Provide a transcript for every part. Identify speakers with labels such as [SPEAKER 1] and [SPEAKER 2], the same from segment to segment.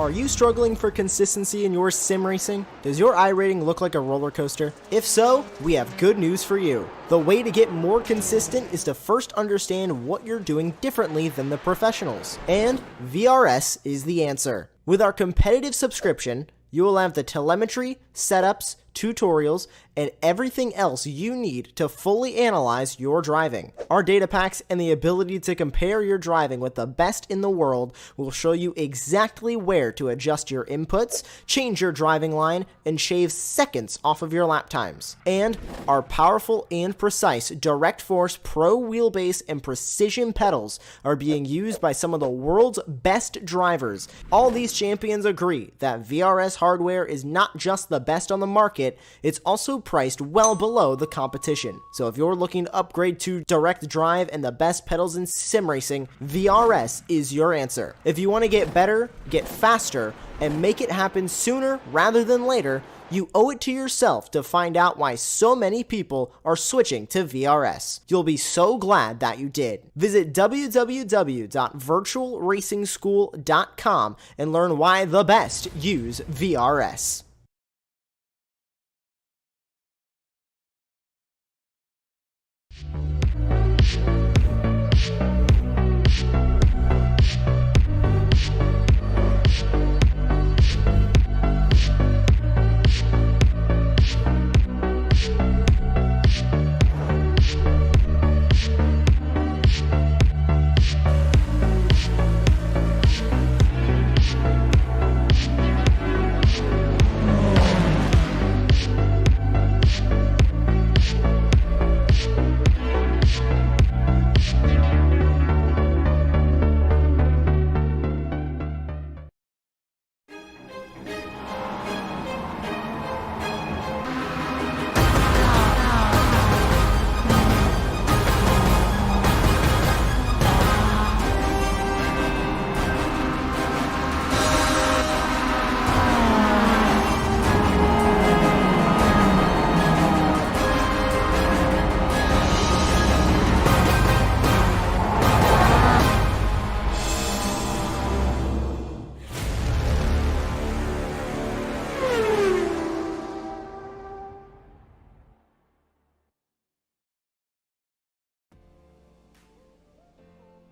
[SPEAKER 1] Are you struggling for consistency in your sim racing? Does your iRating look like a roller coaster? If so, we have good news for you. The way to get more consistent is to first understand what you're doing differently than the professionals. And VRS is the answer. With our competitive subscription, you will have the telemetry, setups, tutorials, and everything else you need to fully analyze your driving. Our data packs and the ability to compare your driving with the best in the world will show you exactly where to adjust your inputs, change your driving line, and shave seconds off of your lap times. And our powerful and precise Direct Force Pro wheelbase and precision pedals are being used by some of the world's best drivers. All these champions agree that VRS hardware is not just the best on the market, it's also priced well below the competition. So if you're looking to upgrade to direct drive and the best pedals in sim racing, VRS is your answer. If you want to get better, get faster, and make it happen sooner rather than later, you owe it to yourself to find out why so many people are switching to VRS. You'll be so glad that you did. Visit www.virtualracingschool.com and learn why the best use VRS.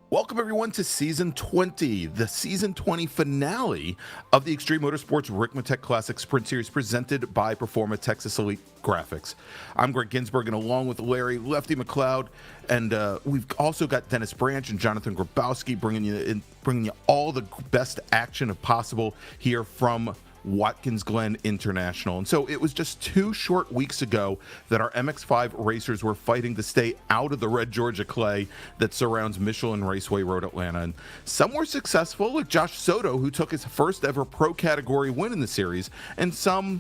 [SPEAKER 2] Welcome everyone to Season 20, the Season 20 finale of the Extreme Motorsports Ricmotech Classic Sprint Series presented by Performa Texas Elite Graphics. I'm Greg Ginsburg, and along with Larry Lefty McLeod, and we've also got Dennis Branch and Jonathan Grabowski bringing you all the best action possible here from Watkins Glen International. And so it was just 2 short weeks ago that our MX-5 racers were fighting to stay out of the red Georgia clay that surrounds Michelin Raceway Road Atlanta. And some were successful, like Josh Soto, who took his first ever pro category win in the series, and some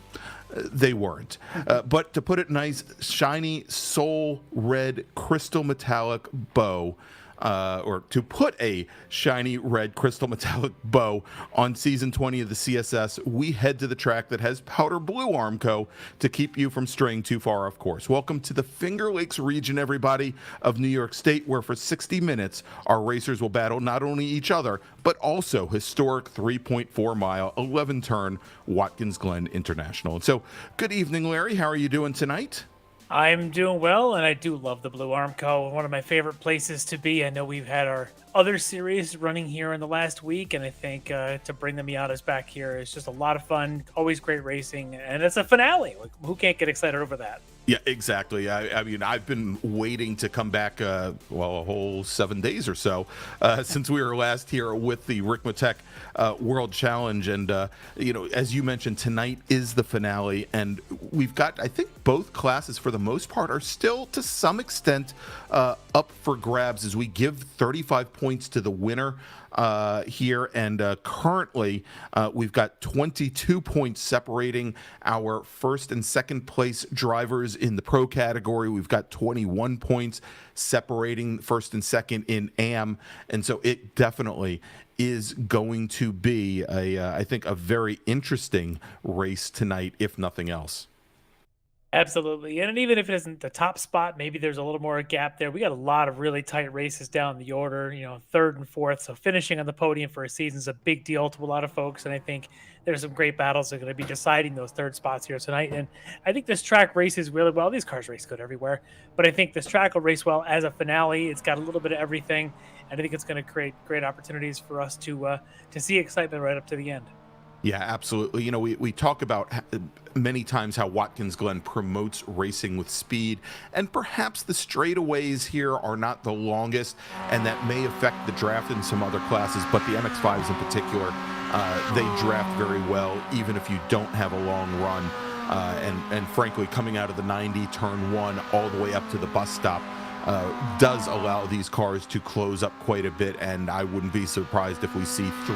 [SPEAKER 2] they weren't. But to put it nice, shiny soul red crystal metallic bow, or to put a shiny red crystal metallic bow on Season 20 of the CSS, we head to the track that has powder blue Armco to keep you from straying too far off course. Welcome to the Finger Lakes region, everybody, of New York State, where for 60 minutes our racers will battle not only each other, but also historic 3.4-mile, 11-turn Watkins Glen International. And so, good evening, Larry. How are you doing tonight?
[SPEAKER 3] I'm doing well, and I do love the Blue Armco. One of my favorite places to be. I know we've had our other series running here in the last week, and I think to bring the Miatas back here is just a lot of fun. Always great racing, and it's a finale. Like, who can't get excited over that?
[SPEAKER 2] Yeah, exactly. I mean, I've been waiting to come back, a whole 7 days or so since we were last here with the Ricmotech World Challenge. And, as you mentioned, tonight is the finale. And we've got, I think, both classes, for the most part, are still, to some extent, up for grabs as we give 35 points to the winner here, and currently we've got 22 points separating our first and second place drivers in the pro category. We've got 21 points separating first and second in AM, and so it definitely is going to be I think a very interesting race tonight, if nothing else.
[SPEAKER 3] Absolutely. And even if it isn't the top spot, maybe there's a little more gap there. We got a lot of really tight races down the order, third and fourth. So finishing on the podium for a season is a big deal to a lot of folks. And I think there's some great battles that are going to be deciding those third spots here tonight. And I think this track races really well. These cars race good everywhere, but I think this track will race well as a finale. It's got a little bit of everything. And I think it's going to create great opportunities for us to see excitement right up to the end.
[SPEAKER 2] Yeah, absolutely. We talk about many times how Watkins Glen promotes racing with speed, and perhaps the straightaways here are not the longest, and that may affect the draft in some other classes, but the MX-5s in particular, they draft very well, even if you don't have a long run. And frankly, coming out of the 90, turn one, all the way up to the bus stop, does allow these cars to close up quite a bit, and I wouldn't be surprised if we see 3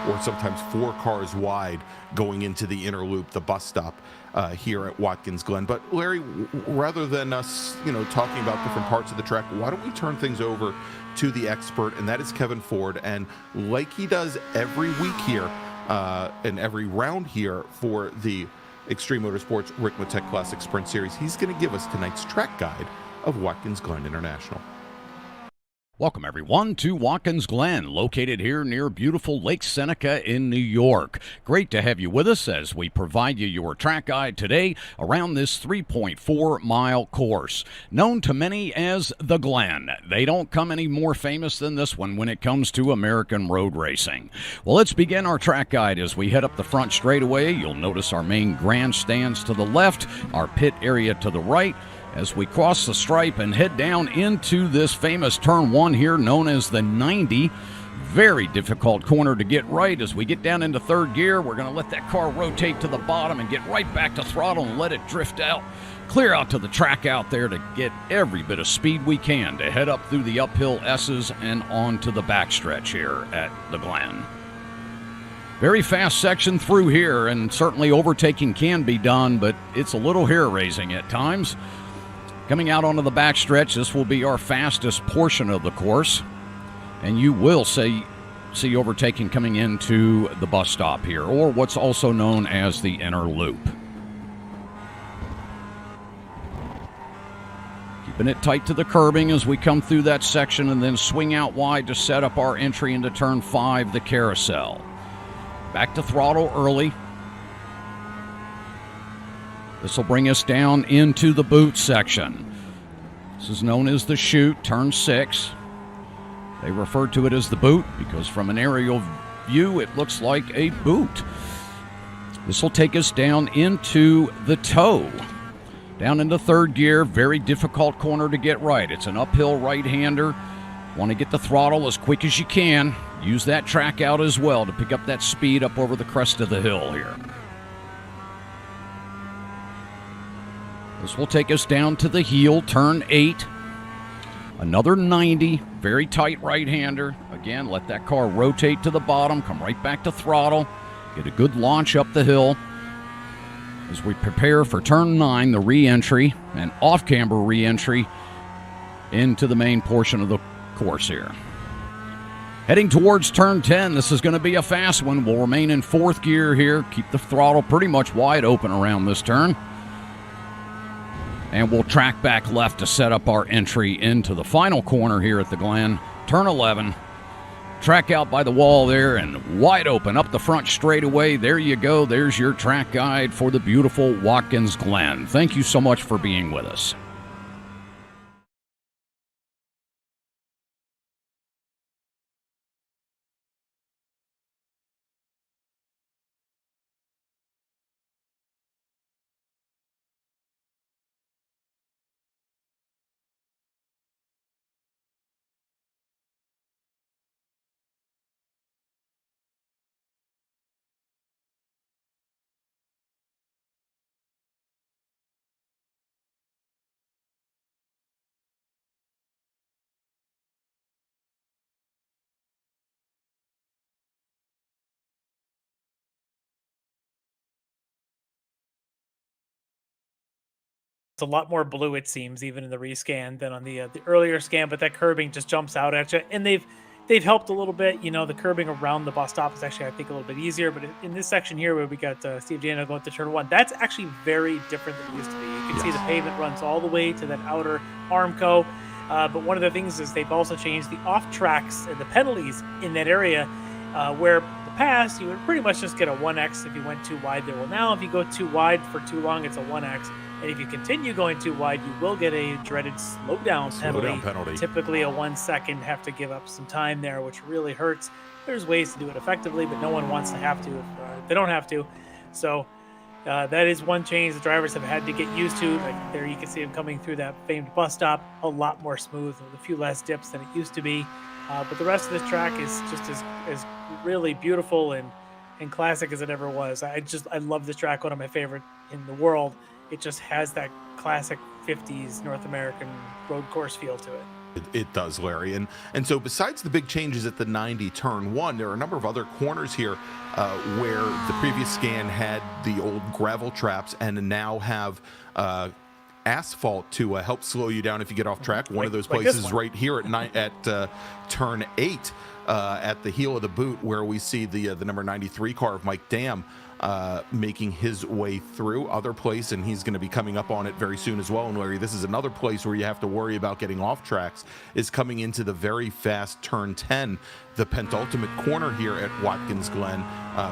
[SPEAKER 2] or sometimes 4 cars wide going into the inner loop, the bus stop here at Watkins Glen. But Larry, rather than us, talking about different parts of the track, why don't we turn things over to the expert, and that is Kevin Ford. And like he does every week here and every round here for the Extreme Motorsports Ricmotech Classic Sprint Series, he's going to give us tonight's track guide of Watkins Glen International.
[SPEAKER 4] Welcome, everyone, to Watkins Glen, located here near beautiful Lake Seneca in New York. Great to have you with us as we provide you your track guide today around this 3.4-mile course, known to many as the Glen. They don't come any more famous than this one when it comes to American road racing. Well, let's begin our track guide as we head up the front straightaway. You'll notice our main grandstands to the left, our pit area to the right, as we cross the stripe and head down into this famous turn one here known as the 90. Very difficult corner to get right. As we get down into third gear, we're going to let that car rotate to the bottom and get right back to throttle and let it drift out, clear out to the track out there to get every bit of speed we can to head up through the uphill S's and onto the backstretch here at the Glen. Very fast section through here, and certainly overtaking can be done, but it's a little hair-raising at times. Coming out onto the backstretch, this will be our fastest portion of the course, and you will see overtaking coming into the bus stop here, or what's also known as the inner loop. Keeping it tight to the curbing as we come through that section and then swing out wide to set up our entry into turn 5, the carousel. Back to throttle early. This will bring us down into the boot section. This is known as the chute, turn 6. They refer to it as the boot because from an aerial view, it looks like a boot. This will take us down into the toe. Down into third gear, very difficult corner to get right. It's an uphill right-hander. Want to get the throttle as quick as you can. Use that track out as well to pick up that speed up over the crest of the hill here. This will take us down to the heel, turn 8. Another 90, very tight right-hander. Again, let that car rotate to the bottom, come right back to throttle, get a good launch up the hill. As we prepare for turn 9, the re-entry, and off-camber re-entry into the main portion of the course here. Heading towards turn 10, this is going to be a fast one. We'll remain in fourth gear here, keep the throttle pretty much wide open around this turn. And we'll track back left to set up our entry into the final corner here at the Glen. Turn 11. Track out by the wall there and wide open up the front straightaway. There you go. There's your track guide for the beautiful Watkins Glen. Thank you so much for being with us.
[SPEAKER 3] It's a lot more blue, it seems, even in the rescan than on the earlier scan, but that curbing just jumps out at you. And they've they've helped a little bit. You know, the curbing around the bus stop is actually, I think, a little bit easier. But in this section here where we got Steve Daniel going to turn one, that's actually very different than it used to be. You can see the pavement runs all the way to that outer Armco. But one of the things is they've also changed the off tracks and the penalties in that area, where in the past you would pretty much just get a 1x if you went too wide there. Well, now if you go too wide for too long, it's a 1x. And if you continue going too wide, you will get a dreaded slowdown penalty. Typically a 1 second, have to give up some time there, which really hurts. There's ways to do it effectively, but no one wants to have to if they don't have to. So that is one change the drivers have had to get used to. Like there you can see them coming through that famed bus stop, a lot more smooth with a few less dips than it used to be. But the rest of this track is just as really beautiful and classic as it ever was. I love this track, one of my favorite in the world. It just has that classic 50s North American road course feel to it.
[SPEAKER 2] It does, Larry. And so besides the big changes at the 90 turn one, there are a number of other corners here where the previous scan had the old gravel traps and now have asphalt to help slow you down if you get off track. One of those places right here at turn 8 at the heel of the boot, where we see the number 93 car of Mike Dam making his way through. Other place, and he's going to be coming up on it very soon as well. And Larry, this is another place where you have to worry about getting off tracks, is coming into the very fast turn 10, the penultimate corner here at Watkins Glen,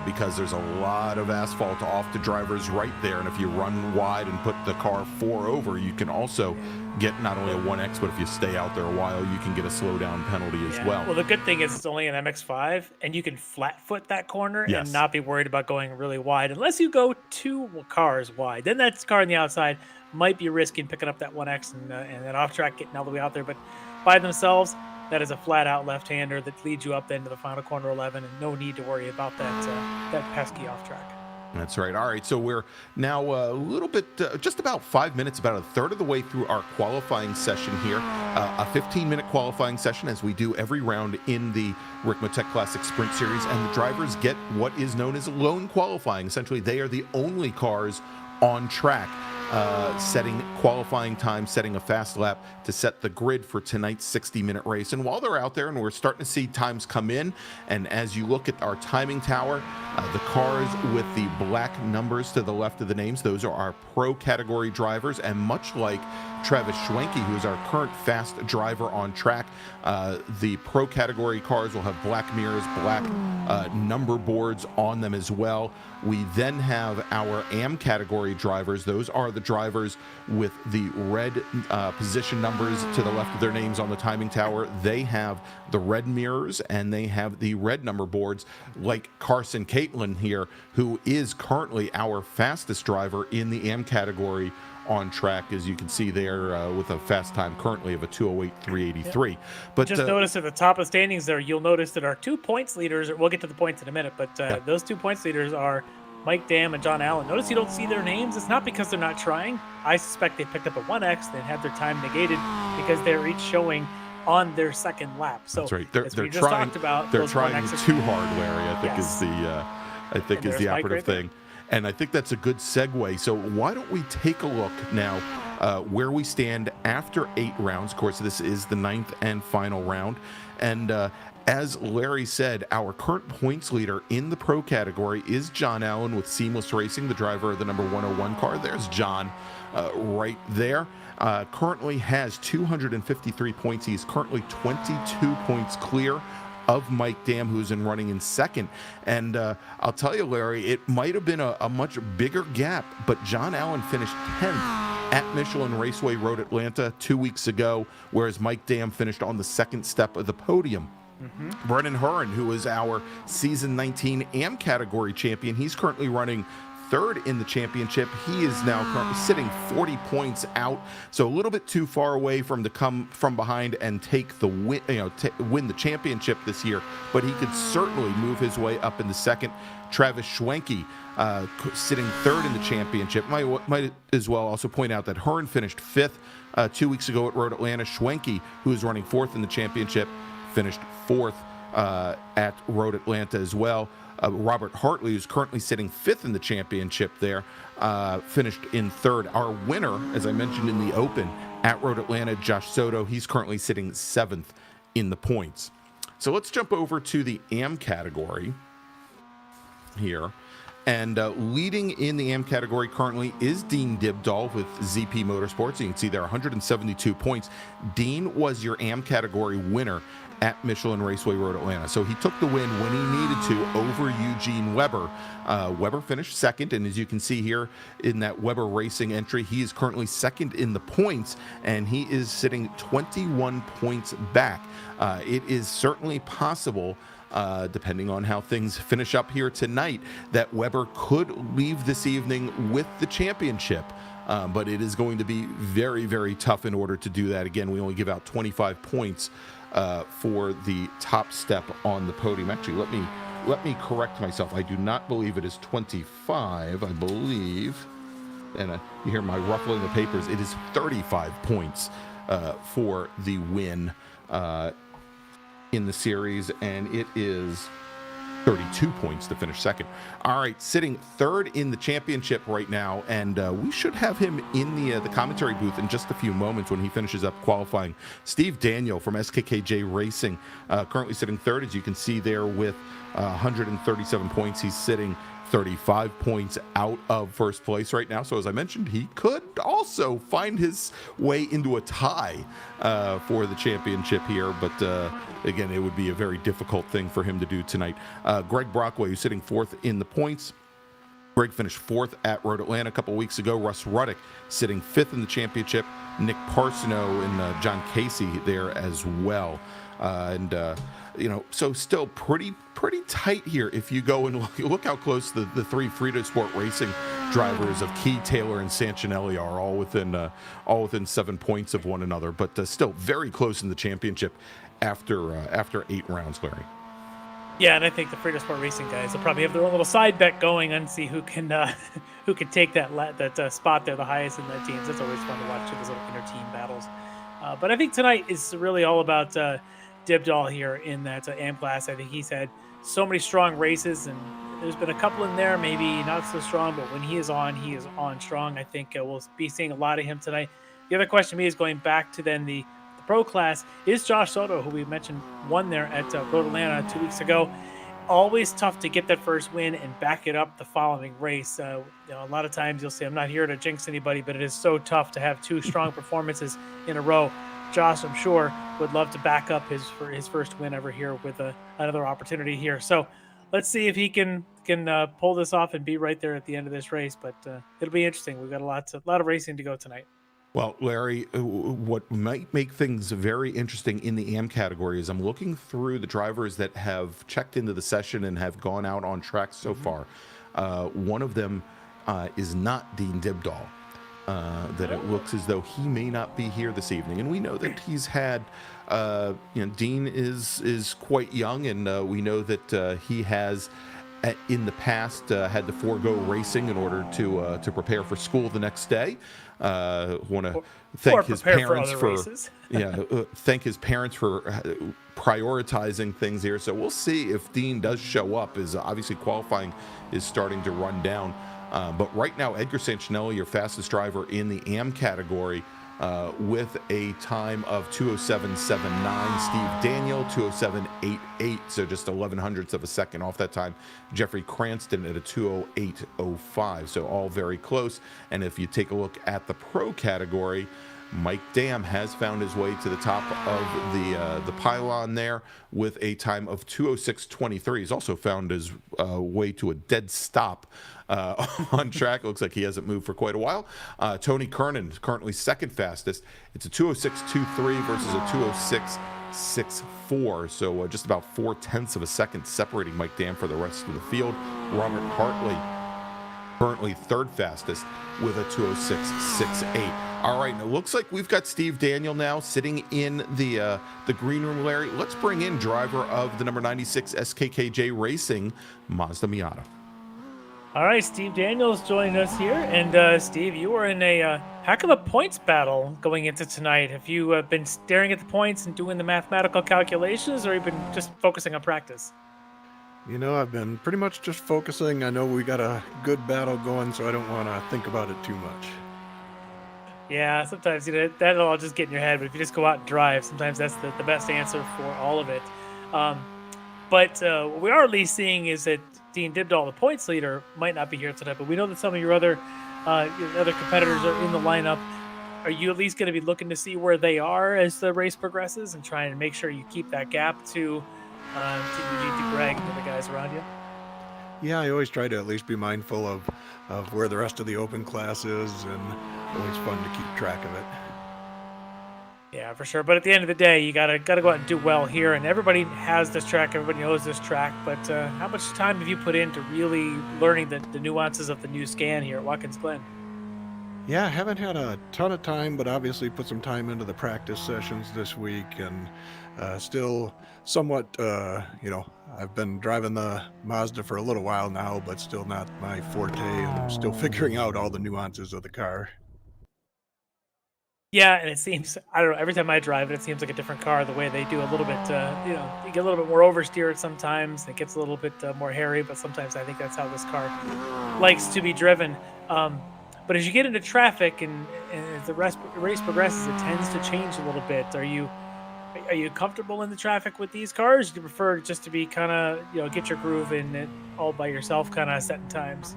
[SPEAKER 2] because there's a lot of asphalt off the drivers right there. And if you run wide and put the car 4 over, you can also get not only a 1x, but if you stay out there a while, you can get a slowdown penalty as well.
[SPEAKER 3] Well, the good thing is it's only an MX-5, and you can flat foot that corner and not be worried about going really wide, unless you go 2 cars wide. Then that car on the outside might be risking picking up that 1x and that off track, getting all the way out there. But by themselves, that is a flat out left-hander that leads you up then to the final corner 11, and no need to worry about that pesky off track.
[SPEAKER 2] That's right. All right, so we're now a little bit, just about 5 minutes, about a third of the way through our qualifying session here. A 15-minute qualifying session, as we do every round in the Ricmotech Classic Sprint Series, and the drivers get what is known as lone qualifying. Essentially, they are the only cars on track, setting qualifying time, setting a fast lap to set the grid for tonight's 60-minute race. And while they're out there, and we're starting to see times come in, and as you look at our timing tower, the cars with the black numbers to the left of the names, those are our pro category drivers. And much like Travis Schwenke, who is our current fast driver on track, the pro category cars will have black mirrors, black number boards on them as well. We then have our AM category drivers. Those are the drivers with the red position numbers to the left of their names on the timing tower. They have the red mirrors and they have the red number boards, like Carson Caitlin here, who is currently our fastest driver in the AM category on track, as you can see there, with a fast time currently of a 2:08.383.
[SPEAKER 3] Yeah.
[SPEAKER 2] But
[SPEAKER 3] just notice at the top of standings there, you'll notice that our 2 points leaders, we'll get to the points in a minute, but those 2 points leaders are Mike Dam and John Allen. Notice you don't see their names. It's not because they're not trying. I suspect they picked up a 1x, then had their time negated because they're each showing on their second lap. So
[SPEAKER 2] that's right. They're
[SPEAKER 3] trying,
[SPEAKER 2] talked about, they're trying too hard, Larry, I think is the operative thing. And I think that's a good segue. So why don't we take a look now where we stand after 8 rounds. Of course, this is the 9th and final round. And as Larry said, our current points leader in the pro category is John Allen with Seamless Racing, the driver of the number 101 car. There's John right there. Currently has 253 points. He's currently 22 points clear of Mike Dam, who's running in second. And I'll tell you, Larry, it might have been a much bigger gap, but John Allen finished 10th at Michelin Raceway Road Atlanta 2 weeks ago, whereas Mike Dam finished on the second step of the podium. Brennan Hurren, who is our season 19 AM category champion, he's currently running 3rd in the championship. He is now currently sitting 40 points out, so a little bit too far away from to come from behind and take the win, win the championship this year. But he could certainly move his way up in the second. Travis Schwenke sitting 3rd in the championship. Might as well also point out that Hurren finished 5th 2 weeks ago at Road Atlanta. Schwenke, who is running 4th in the championship, finished 4th at Road Atlanta as well. Robert Hartley, who's currently sitting 5th in the championship there, finished in 3rd. Our winner, as I mentioned in the Open at Road Atlanta, Josh Soto, he's currently sitting 7th in the points. So let's jump over to the AM category here. And leading in the AM category currently is Dean Dibdahl with ZP Motorsports. You can see there 172 points. Dean was your AM category winner at Michelin Raceway Road Atlanta. So he took the win when he needed to over Eugene Weber. Weber finished second, and as you can see here in that Weber Racing entry, he is currently second in the points, and he is sitting 21 points back. It is certainly possible, depending on how things finish up here tonight, that Weber could leave this evening with the championship. But it is going to be very, very tough in order to do that. Again, we only give out 25 points for the top step on the podium. Actually, let me correct myself. I do not believe it is 25. I believe, and you hear my ruffling the papers, it is 35 points for the win in the series, and it is 32 points to finish second. All right, sitting third in the championship right now, and we should have him in the commentary booth in just a few moments when he finishes up qualifying. Steve Daniel from SKKJ Racing, currently sitting third, as you can see there with 137 points. He's sitting 35 points out of first place right now. So as I mentioned, he could also find his way into a tie for the championship here. But again, it would be a very difficult thing for him to do tonight. Greg Brockway, who's sitting fourth in the points. Greg finished fourth at Road Atlanta a couple weeks ago. Russ Ruddick sitting fifth in the championship. Nick Parsono and John Casey there as well. So still pretty tight here. If you go and look how close the three Frito Sport Racing drivers of Key, Taylor, and Sancinelli are, all within 7 points of one another, but still very close in the championship after 8 rounds, Larry.
[SPEAKER 3] Yeah, and I think the Frito Sport Racing guys will probably have their own little side bet going and see who can take that spot there, the highest in that teams. That's always fun to watch those little inter team battles. But I think tonight is really all about Dibdahl here in that AM class. I think he's had so many strong races, and there's been a couple in there maybe not so strong, but when he is on strong. I think we'll be seeing a lot of him tonight. The other question to me is going back to then the pro class is Josh Soto, who we mentioned won there at Road Atlanta 2 weeks ago. Always tough to get that first win and back it up the following race. A lot of times you'll say, I'm not here to jinx anybody, but it is so tough to have 2 strong performances in a row. Josh, I'm sure, would love to back up his first win ever here with another opportunity here. So let's see if he can pull this off and be right there at the end of this race. But it'll be interesting. We've got a lot of racing to go tonight.
[SPEAKER 2] Well, Larry, what might make things very interesting in the AM category is I'm looking through the drivers that have checked into the session and have gone out on track so far. One of them is not Dean Dibdahl. That it looks as though he may not be here this evening, and we know that he's had Dean is quite young, and we know that he has in the past had to forego racing in order to prepare for school the next day. Want to thank his parents for thank his parents for prioritizing things here. So we'll see if Dean does show up, as obviously qualifying is starting to run down. But right now, Edgar Sancinelli, your fastest driver in the AM category, with a time of 2:07.79. Steve Daniel, 2:07.88, so just 0.11 of a second off that time. Jeffrey Cranston at a 2:08.05, so all very close. And if you take a look at the pro category, Mike Dam has found his way to the top of the pylon there with a time of 2:06.23. He's also found his way to a dead stop on track. It looks like he hasn't moved for quite a while. Tony Kernan is currently second fastest. It's a 2:06.23 versus a 2:06.64. So just about 0.4 of a second separating Mike Dam for the rest of the field. Robert Hartley currently third fastest with a 2:06.68. All right, now it looks like we've got Steve Daniel now sitting in the green room, Larry. Let's bring in driver of the number 96 SKKJ Racing, Mazda Miata.
[SPEAKER 3] All right, Steve Daniels joining us here. And Steve, you were in a heck of a points battle going into tonight. Have you been staring at the points and doing the mathematical calculations, or have you been just focusing on practice?
[SPEAKER 5] I've been pretty much just focusing. I know we got a good battle going, so I don't want to think about it too much.
[SPEAKER 3] Yeah, sometimes that'll all just get in your head, but if you just go out and drive, sometimes that's the best answer for all of it. But what we are at least seeing is that Dean Dibdall, the points leader, might not be here tonight. But we know that some of your other competitors are in the lineup. Are you at least going to be looking to see where they are as the race progresses and trying to make sure you keep that gap to Eugene, to Greg, and the guys around you?
[SPEAKER 5] Yeah, I always try to at least be mindful of where the rest of the open class is, and always fun to keep track of it.
[SPEAKER 3] Yeah, for sure. But at the end of the day, you gotta go out and do well here. And everybody has this track. Everybody knows this track. But how much time have you put into really learning the nuances of the new scan here at Watkins Glen?
[SPEAKER 5] Yeah, I haven't had a ton of time, but obviously put some time into the practice sessions this week, and still somewhat, I've been driving the Mazda for a little while now, but still not my forte, and I'm still figuring out all the nuances of the car.
[SPEAKER 3] Yeah, and it seems, I don't know, every time I drive it, it seems like a different car. The way they do a little bit, you get a little bit more oversteered sometimes. It gets a little bit more hairy, but sometimes I think that's how this car likes to be driven. But as you get into traffic and as the race progresses, it tends to change a little bit. Are you comfortable in the traffic with these cars? Do you prefer just to be kind of, get your groove in it all by yourself, kind of setting times?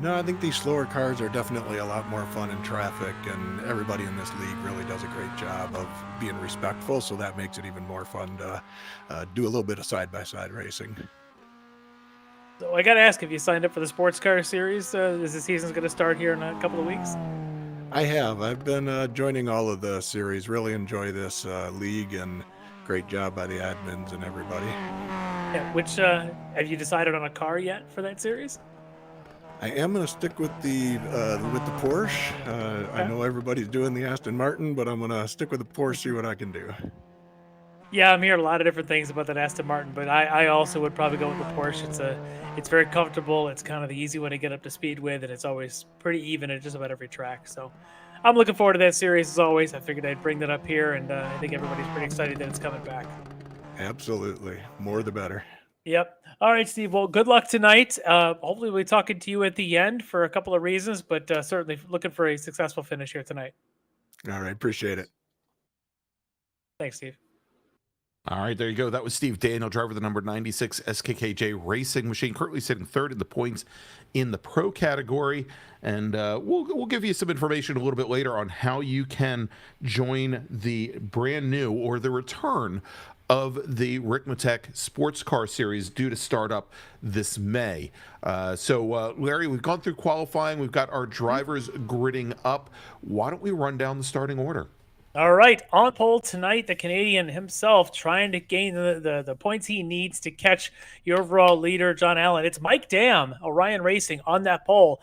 [SPEAKER 5] No, I think these slower cars are definitely a lot more fun in traffic, and everybody in this league really does a great job of being respectful, so that makes it even more fun to do a little bit of side-by-side racing.
[SPEAKER 3] So I got to ask, have you signed up for the sports car series? Is the season's going to start here in a couple of weeks?
[SPEAKER 5] I have. I've been joining all of the series. Really enjoy this league, and great job by the admins and everybody.
[SPEAKER 3] Yeah, which have you decided on a car yet for that series?
[SPEAKER 5] I am going to stick with the Porsche.
[SPEAKER 3] Okay.
[SPEAKER 5] I know everybody's doing the Aston Martin, but I'm going to stick with the Porsche, see what I can do.
[SPEAKER 3] Yeah, I'm hearing a lot of different things about that Aston Martin, but I also would probably go with the Porsche. It's very comfortable. It's kind of the easy one to get up to speed with, and it's always pretty even at just about every track. So I'm looking forward to that series as always. I figured I'd bring that up here, and I think everybody's pretty excited that it's coming back.
[SPEAKER 5] Absolutely. More the better.
[SPEAKER 3] Yep. All right, Steve. Well, good luck tonight. Hopefully we'll be talking to you at the end for a couple of reasons, but certainly looking for a successful finish here tonight.
[SPEAKER 5] All right. Appreciate it.
[SPEAKER 3] Thanks, Steve.
[SPEAKER 2] All right, there you go. That was Steve Daniel, driver of the number 96 SKKJ Racing Machine, currently sitting third in the points in the pro category. And we'll give you some information a little bit later on how you can join the brand new or the return of the Ricmotech Sports Car Series due to start up this May. So, Larry, we've gone through qualifying. We've got our drivers gridding up. Why don't we run down the starting order?
[SPEAKER 3] All right, on pole tonight, the Canadian himself trying to gain the points he needs to catch your overall leader, John Allen. It's Mike Dam, Orion Racing, on that pole.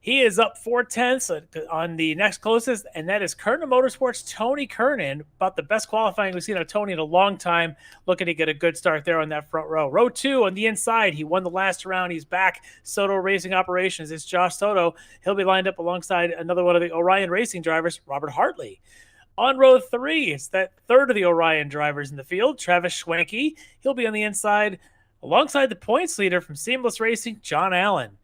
[SPEAKER 3] He is up 4/10 on the next closest, and that is Kernan Motorsports' Tony Kernan. About the best qualifying we've seen of Tony in a long time. Looking to get a good start there on that front row. Row 2 on the inside. He won the last round. He's back. Soto Racing Operations. It's Josh Soto. He'll be lined up alongside another one of the Orion Racing drivers, Robert Hartley. On row 3, it's that third of the Orion drivers in the field, Travis Schwanke. He'll be on the inside alongside the points leader from Seamless Racing, John Allen.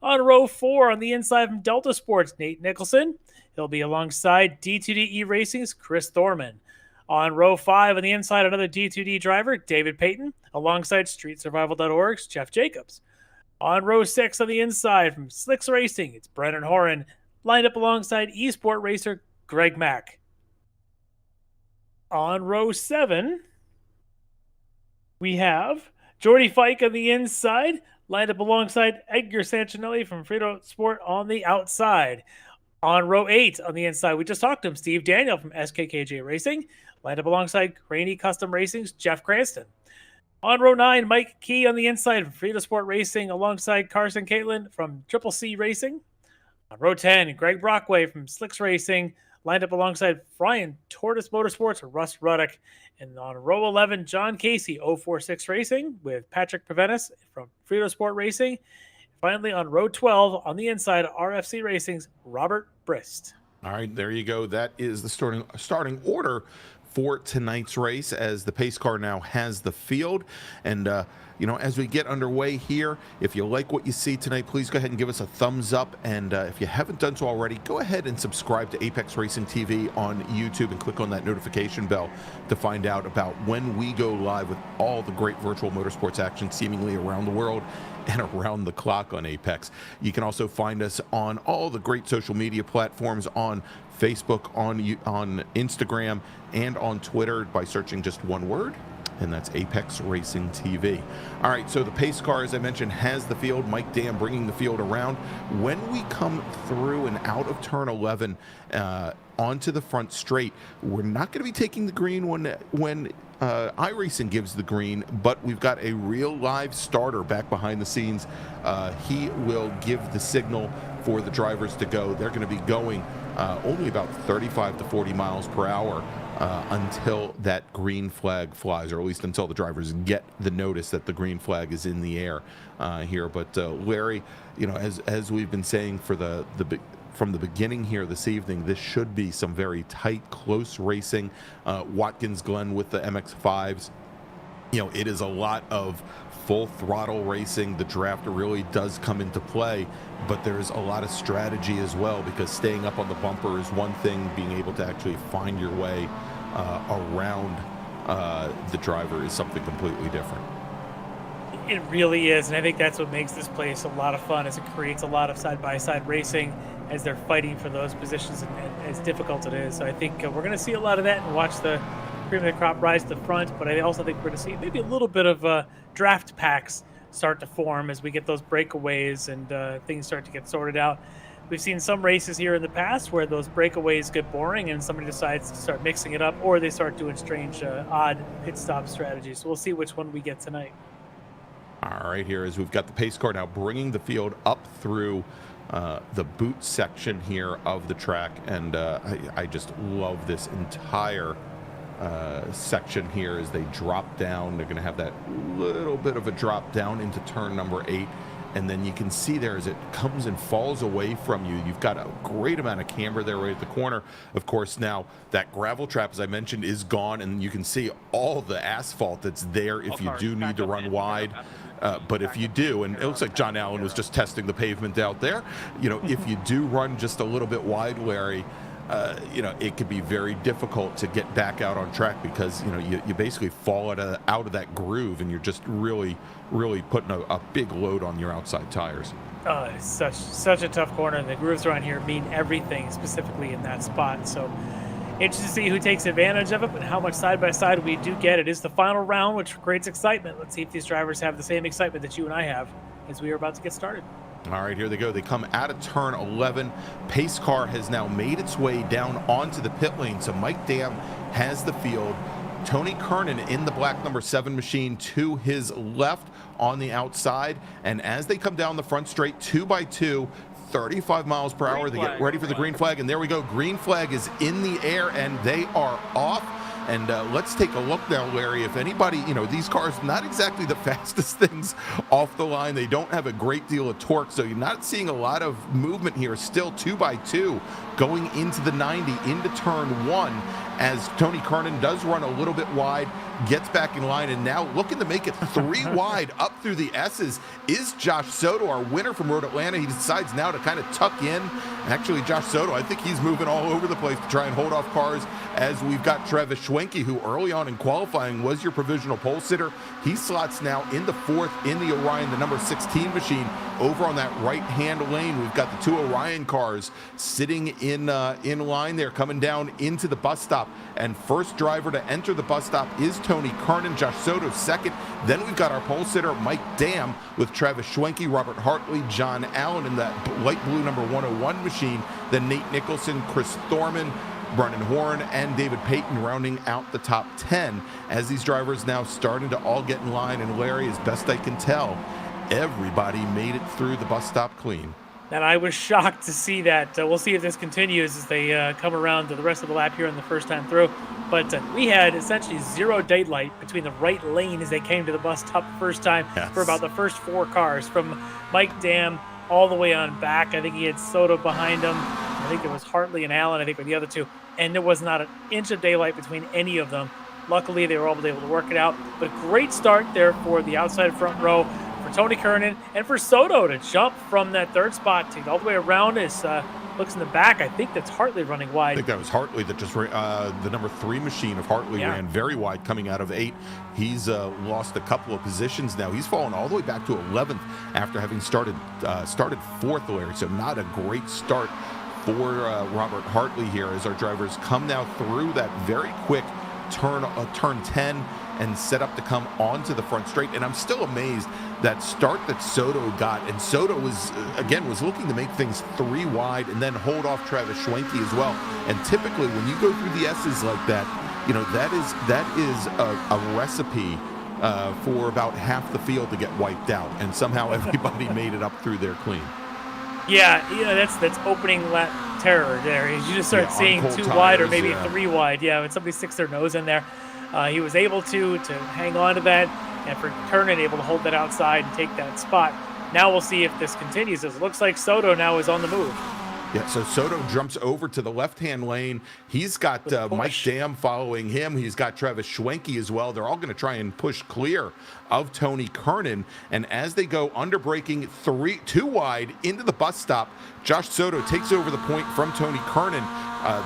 [SPEAKER 3] On row 4, on the inside from Delta Sports, Nate Nicholson. He'll be alongside D2D Racing's Chris Thorman. On row 5, on the inside, another D2D driver, David Payton, alongside StreetSurvival.org's Jeff Jacobs. On row 6, on the inside from Slicks Racing, it's Brennan Horan, lined up alongside eSport racer Greg Mack. On row 7, we have Jordy Fike on the inside, lined up alongside Edgar Sancinelli from Frito Sport on the outside. On row 8, on the inside, we just talked to him, Steve Daniel from SKKJ Racing, lined up alongside Craney Custom Racing's Jeff Cranston. On row 9, Mike Key on the inside from Frito Sport Racing, alongside Carson Caitlin from Triple C Racing. On row 10, Greg Brockway from Slicks Racing, lined up alongside Brian Tortoise Motorsports or Russ Ruddock. And on row 11, John Casey, 046 Racing, with Patrick Pavenis from Frito Sport Racing. Finally, on row 12, on the inside, RFC Racing's Robert Brist.
[SPEAKER 2] All right, there you go. That is the starting order for tonight's race, as the pace car now has the field. And as we get underway here, if you like what you see tonight, please go ahead and give us a thumbs up. And if you haven't done so already, go ahead and subscribe to Apex Racing TV on YouTube and click on that notification bell to find out about when we go live with all the great virtual motorsports action seemingly around the world and around the clock on Apex. You can also find us on all the great social media platforms, on Facebook, on Instagram, and on Twitter by searching just one word, and that's Apex Racing TV. All right, so the pace car, as I mentioned, has the field. Mike Dam bringing the field around. When we come through and out of turn 11 onto the front straight, we're not going to be taking the green when iRacing gives the green, but we've got a real live starter back behind the scenes. He will give the signal for the drivers to go. They're going to be going only about 35 to 40 miles per hour until that green flag flies, or at least until the drivers get the notice that the green flag is in the air here. But Larry, as we've been saying from the beginning here this evening, this should be some very tight, close racing. Watkins Glen with the MX-5s. It is a lot of full throttle racing. The draft really does come into play, but there's a lot of strategy as well, because staying up on the bumper is one thing, being able to actually find your way around the driver is something completely different.
[SPEAKER 3] It really is, and I think that's what makes this place a lot of fun, is it creates a lot of side-by-side racing as they're fighting for those positions, and as difficult it is. So I think we're going to see a lot of that and watch the cream of the crop rise to the front, but I also think we're going to see maybe a little bit of draft packs start to form as we get those breakaways and things start to get sorted out. We've seen some races here in the past where those breakaways get boring and somebody decides to start mixing it up, or they start doing strange, odd pit stop strategies. So we'll see which one we get tonight.
[SPEAKER 2] All right, here is we've got the pace car now bringing the field up through the boot section here of the track, and I just love this entire section here as they drop down. They're going to have that little bit of a drop down into turn number 8, and then you can see there as it comes and falls away from you, you've got a great amount of camber there right at the corner. Of course, now that gravel trap, as I mentioned, is gone, and you can see all the asphalt that's there if you do need to run wide. But if you do, and it looks like John Allen was just testing the pavement out there, if you do run just a little bit wide, Larry, it could be very difficult to get back out on track, because you basically fall out of that groove, and you're just really putting a big load on your outside tires.
[SPEAKER 3] Oh, it's such a tough corner, and the grooves around here mean everything, specifically in that spot. So interested to see who takes advantage of it, but how much side-by-side we do get. It is the final round, which creates excitement. Let's see if these drivers have the same excitement that you and I have as we are about to get started.
[SPEAKER 2] All right, here they go. They come out of turn 11. Pace car has now made its way down onto the pit lane. So Mike Dam has the field. Tony Kernan in the black number 7 machine to his left on the outside. And as they come down the front straight, 2x2, 35 miles per hour, they get ready for the green flag. And there we go. Green flag is in the air, and they are off. And let's take a look now, Larry. If anybody, these cars, not exactly the fastest things off the line. They don't have a great deal of torque, so you're not seeing a lot of movement here. Still 2x2 going into the 90, into turn 1, as Tony Kernan does run a little bit wide, gets back in line, and now looking to make it 3 wide up through the S's is Josh Soto, our winner from Road Atlanta. He decides now to kind of tuck in. Actually, Josh Soto, I think he's moving all over the place to try and hold off cars, as we've got Travis Schwenke, who early on in qualifying was your provisional pole sitter. He slots now in the 4th in the Orion, the number 16 machine, over on that right-hand lane. We've got the 2 Orion cars sitting in line there, coming down into the bus stop. And first driver to enter the bus stop is Tony Kernan. Josh Soto second. Then we've got our pole sitter, Mike Dam, with Travis Schwenke, Robert Hartley, John Allen in that light blue number 101 machine. Then Nate Nicholson, Chris Thorman, Brennan Horn, and David Payton rounding out the top 10, as these drivers now starting to all get in line. And Larry, as best I can tell, everybody made it through the bus stop clean.
[SPEAKER 3] And I was shocked to see that. We'll see if this continues as they come around to the rest of the lap here in the first time through. But we had essentially zero daylight between the right lane as they came to the bus stop the first time for about the first 4 cars, from Mike Dam all the way on back. I think he had Soto behind him. I think there was Hartley and Allen, I think, were the other 2. And there was not an inch of daylight between any of them Luckily, they were able to work it out. But great start there for the outside front row for Tony Kernan and for Soto to jump from that third spot to all the way around as looks in the back. I think that's Hartley running wide.
[SPEAKER 2] I think that was Hartley that just the number 3 machine of Hartley ran very wide coming out of 8. He's lost a couple of positions now. He's fallen all the way back to 11th after having started 4th, Larry. So not a great start for Robert Hartley here as our drivers come now through that very quick turn 10 and set up to come onto the front straight. And I'm still amazed that start that Soto got, and Soto was looking to make things 3 wide and then hold off Travis Schwenke as well. And typically when you go through the S's like that, that is a recipe for about half the field to get wiped out, and somehow everybody made it up through there clean.
[SPEAKER 3] Yeah, that's opening lap terror there. You just start seeing 2 wide or maybe 3 wide. Yeah, when somebody sticks their nose in there. He was able to hang on to that, and for Kernan able to hold that outside and take that spot. Now we'll see if this continues. It looks like Soto now is on the move.
[SPEAKER 2] Yeah, so Soto jumps over to the left-hand lane. He's got Mike Dam following him. He's got Travis Schwenke as well. They're all going to try and push clear of Tony Kernan. And as they go under braking 2 wide into the bus stop, Josh Soto takes over the point from Tony Kernan.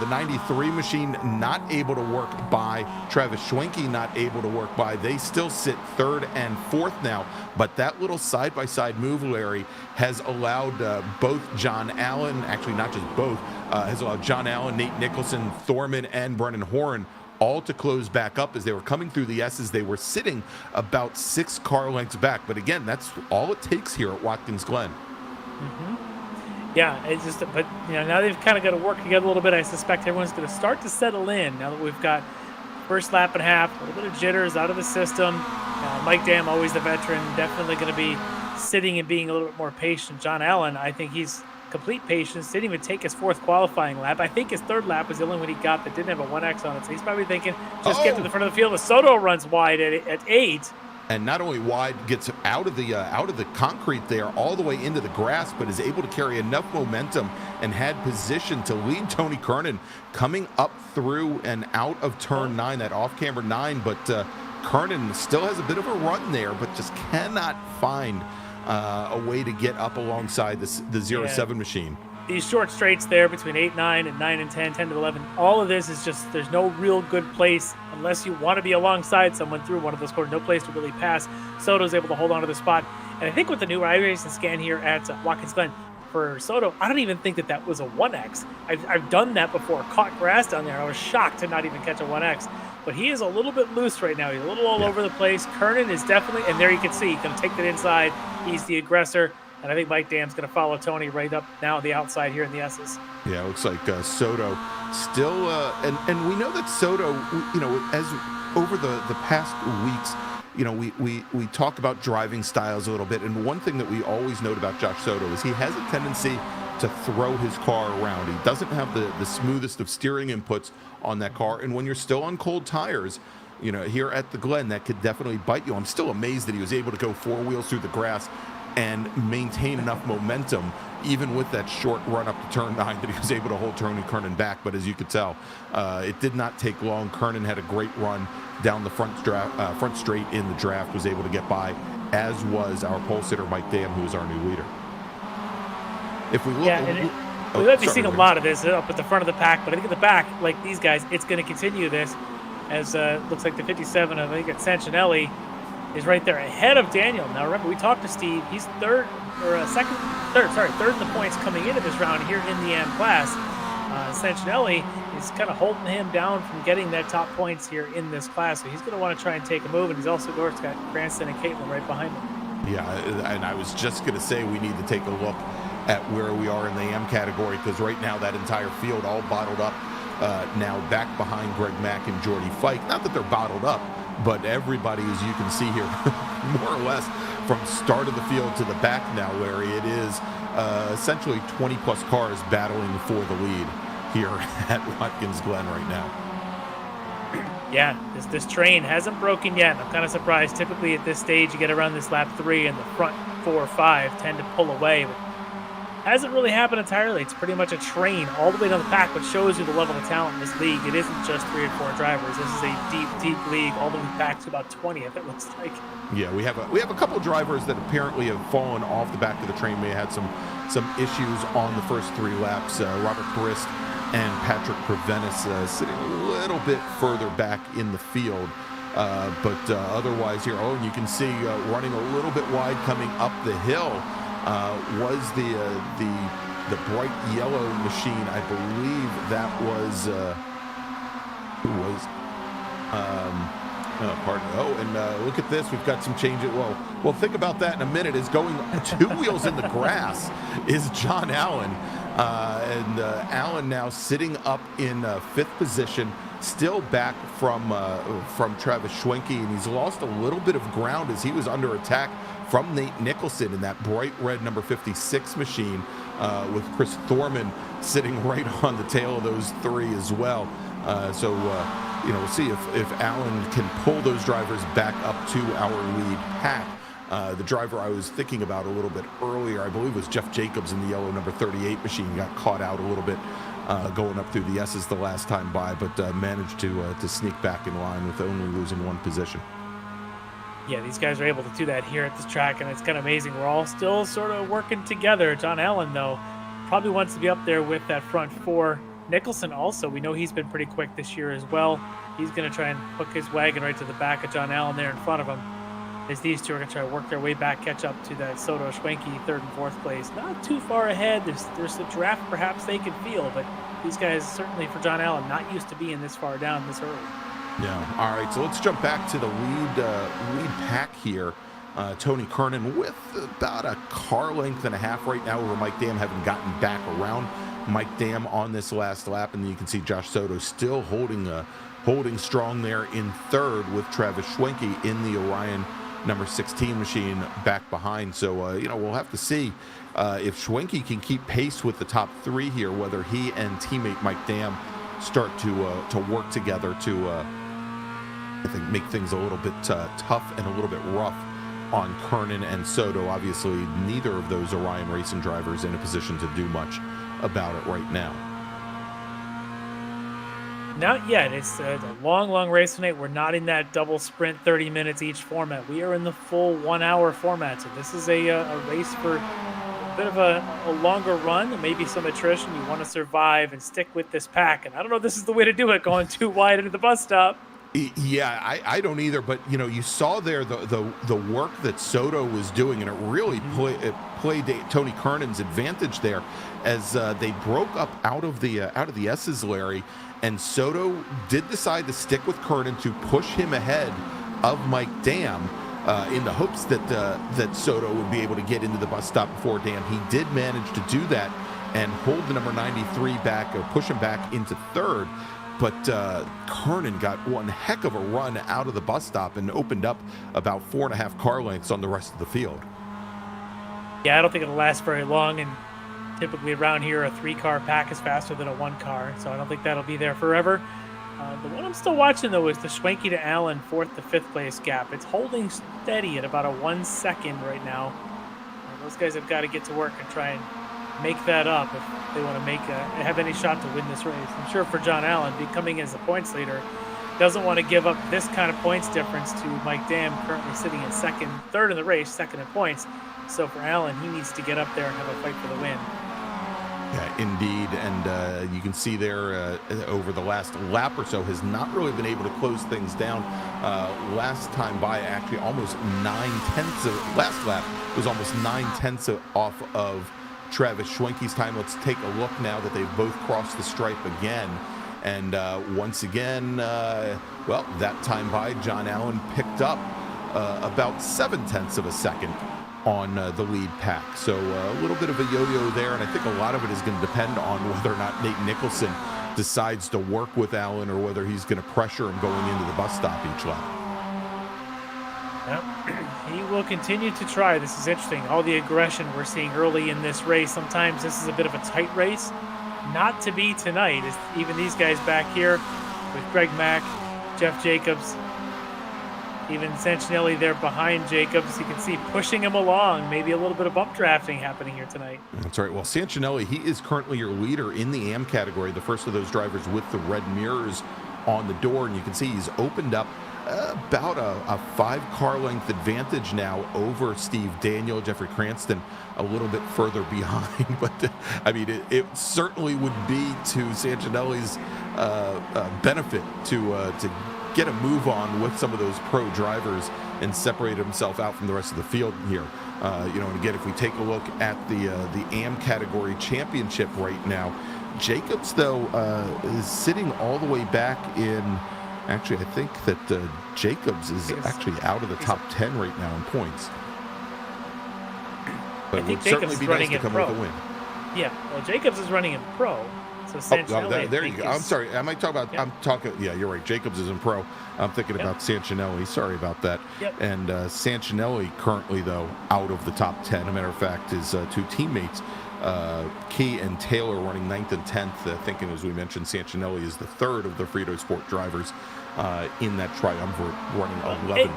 [SPEAKER 2] The 93 machine not able to work by. Travis Schwenke not able to work by. They still sit 3rd and 4th now. But that little side-by-side move, Larry, has allowed both John Allen, actually not just both, has allowed John Allen, Nate Nicholson, Thorman, and Brennan Horn all to close back up. As they were coming through the S's, they were sitting about 6 car lengths back. But again, that's all it takes here at Watkins Glen.
[SPEAKER 3] Mm-hmm. Yeah, it's just, but now they've kind of got to work together a little bit. I suspect everyone's going to start to settle in now that we've got first lap and a half, a little bit of jitters out of the system. Mike Dam, always the veteran, definitely going to be sitting and being a little bit more patient. John Allen, I think he's complete patience. Didn't even take his 4th qualifying lap. I think his 3rd lap was the only one he got that didn't have a 1X on it. So he's probably thinking, just get to the front of the field. But Soto runs wide at 8.
[SPEAKER 2] And not only wide, gets out of the concrete there all the way into the grass, but is able to carry enough momentum and had position to lead Tony Kernan coming up through and out of turn 9, that off-camber 9. But Kernan still has a bit of a run there, but just cannot find a way to get up alongside the 07 machine.
[SPEAKER 3] These short straights there between 8, 9, and 9 and 10, 10 to 11, all of this is just, there's no real good place unless you want to be alongside someone through one of those corners. No place to really pass. Soto's able to hold on to the spot. And I think with the new iRacing scan here at Watkins Glen, for Soto, I don't even think that was a 1X. I've done that before, caught grass down there. I was shocked to not even catch a 1X. But he is a little bit loose right now. He's a little all over the place. Kernan is definitely, and there you can see, going to take that inside. He's the aggressor. And I think Mike Dam's going to follow Tony right up now the outside here in the S's.
[SPEAKER 2] Yeah, it looks like Soto still, and we know that Soto, as over the past weeks, we talk about driving styles a little bit. And one thing that we always note about Josh Soto is he has a tendency to throw his car around. He doesn't have the smoothest of steering inputs on that car. And when you're still on cold tires, here at the Glen, that could definitely bite you. I'm still amazed that he was able to go 4 wheels through the grass and maintain enough momentum, even with that short run up to turn 9, that he was able to hold Tony Kernan back. But as you could tell, it did not take long. Kernan had a great run down the front straight in the draft, was able to get by, as was our pole sitter Mike Dam, who is our new leader. If we look,
[SPEAKER 3] we might be seeing a lot of this up at the front of the pack, but I think at the back, like these guys, it's going to continue this, as looks like the 57 of, I think it's Sancinelli, is right there ahead of Daniel. Now remember, we talked to Steve. He's third in the points coming into this round here in the AM class. Sancinelli is kind of holding him down from getting that top points here in this class. So he's going to want to try and take a move, and he's also got Cranston and Caitlin right behind him.
[SPEAKER 2] Yeah, and I was just going to say we need to take a look at where we are in the AM category, because right now that entire field all bottled up now back behind Greg Mack and Jordy Fike. Not that they're bottled up, but everybody, as you can see here, more or less from start of the field to the back now, Larry, it is essentially 20-plus cars battling for the lead here at Watkins Glen right now.
[SPEAKER 3] Yeah, this train hasn't broken yet. I'm kind of surprised. Typically at this stage, you get around this lap 3 and the front 4 or 5 tend to pull away. But hasn't really happened entirely. It's pretty much a train all the way down the pack, which shows you the level of talent in this league. It isn't just 3 or 4 drivers. This is a deep, deep league, all the way back to about 20th, it looks like.
[SPEAKER 2] Yeah, we have a couple drivers that apparently have fallen off the back of the train. They had some issues on the first 3 laps. Robert Christ and Patrick Preventis sitting a little bit further back in the field. But otherwise here, and you can see running a little bit wide coming up the hill was the bright yellow machine. I believe that was who was pardon. Oh, and look at this. We've got some changes. Well, think about that in a minute. Is going 2 wheels in the grass is John Allen. And Allen now sitting up in 5th position, still back from Travis Schwenke, and he's lost a little bit of ground as he was under attack from Nate Nicholson in that bright red number 56 machine, with Chris Thorman sitting right on the tail of those 3 as well. So we'll see if Allen can pull those drivers back up to our lead pack. The driver I was thinking about a little bit earlier, I believe, was Jeff Jacobs in the yellow number 38 machine. Got caught out a little bit going up through the S's the last time by, but managed to sneak back in line with only losing 1 position.
[SPEAKER 3] Yeah, these guys are able to do that here at this track, and it's kind of amazing. We're all still sort of working together. John Allen, though, probably wants to be up there with that front 4. Nicholson also, we know he's been pretty quick this year as well. He's going to try and hook his wagon right to the back of John Allen there in front of him, as these 2 are going to try to work their way back, catch up to that Soto Schwenke 3rd and 4th place. Not too far ahead. There's a draft perhaps they can feel, but these guys, certainly for John Allen, not used to being this far down this early.
[SPEAKER 2] Yeah. All right. So let's jump back to the lead pack here. Tony Kernan with about a car length and a half right now over Mike Dam, having gotten back around Mike Dam on this last lap, and then you can see Josh Soto still holding strong there in 3rd with Travis Schwenke in the Orion number 16 machine back behind. So we'll have to see if Schwenke can keep pace with the top 3 here, whether he and teammate Mike Dam start to work together to I think make things a little bit tough and a little bit rough on Kernan and Soto. Obviously, neither of those Orion Racing drivers in a position to do much about it right now.
[SPEAKER 3] Not yet. It's a long, long race tonight. We're not in that double sprint 30 minutes each format. We are in the full 1 hour format. So this is a race for a bit of a longer run, maybe some attrition. You want to survive and stick with this pack. And I don't know if this is the way to do it, going too wide into the bus stop.
[SPEAKER 2] Yeah, I don't either. But, you saw there the work that Soto was doing, and it really played Tony Kernan's advantage there as they broke up out of the S's, Larry. And Soto did decide to stick with Kernan to push him ahead of Mike Dam in the hopes that Soto would be able to get into the bus stop before Dam. He did manage to do that and hold the number 93 back, or push him back into 3rd. But Kernan got one heck of a run out of the bus stop and opened up about 4.5 car lengths on the rest of the field.
[SPEAKER 3] Yeah, I don't think it'll last very long, and typically around here a 3-car pack is faster than a 1-car, so I don't think that'll be there forever. The one I'm still watching, though, is the Schwenke to Allen 4th to 5th place gap. It's holding steady at about a 1 second right now. Those guys have got to get to work and try and make that up if they want to have any shot to win this race. I'm sure for John Allen, becoming as the points leader, doesn't want to give up this kind of points difference to Mike Dam, currently sitting in 3rd in the race, 2nd in points. So for Allen, he needs to get up there and have a fight for the win.
[SPEAKER 2] Yeah, indeed. And you can see there over the last lap or so has not really been able to close things down. Last time by, actually almost 9/10 of, last lap was almost 9/10 off of Travis Schwenke's time. Let's take a look now that they've both crossed the stripe again. And once again, that time by, John Allen picked up about 7/10 of a second on the lead pack. So a little bit of a yo-yo there, and I think a lot of it is going to depend on whether or not Nate Nicholson decides to work with Allen or whether he's going to pressure him going into the bus stop each lap.
[SPEAKER 3] Yep. He will continue to try. This is interesting. All the aggression we're seeing early in this race. Sometimes this is a bit of a tight race. Not to be tonight. Even these guys back here with Greg Mack, Jeff Jacobs, Even Sancinelli there behind Jacobs, you can see pushing him along. Maybe a little bit of bump drafting happening here tonight.
[SPEAKER 2] That's right. Well, Sancinelli, he is currently your leader in the AM category, the first of those drivers with the red mirrors on the door. And you can see he's opened up about a 5-car length advantage now over Steve Daniel. Jeffrey Cranston a little bit further behind. But, I mean, it certainly would be to Sancinelli's benefit to get a move on with some of those pro drivers and separate himself out from the rest of the field here. And again, if we take a look at the AM category championship right now, Jacobs, though, is sitting all the way back in. Actually, I think that Jacobs is actually out of the top 10 right now in points. But it would certainly be nice to come with a win.
[SPEAKER 3] Yeah, well, Jacobs is running in pro. So Sancinelli,
[SPEAKER 2] there you go. I'm sorry. I might talk about. Yeah. I'm talking. Yeah, you're right. Jacobs is in pro. I'm thinking about Sancinelli. Sorry about that.
[SPEAKER 3] Yep.
[SPEAKER 2] And Sancinelli currently, though, out of the top 10. As a matter of fact, his two teammates, Key and Taylor, running 9th and 10th. Thinking, as we mentioned, Sancinelli is the third of the Frito Sport drivers in that triumvirate, running 11th.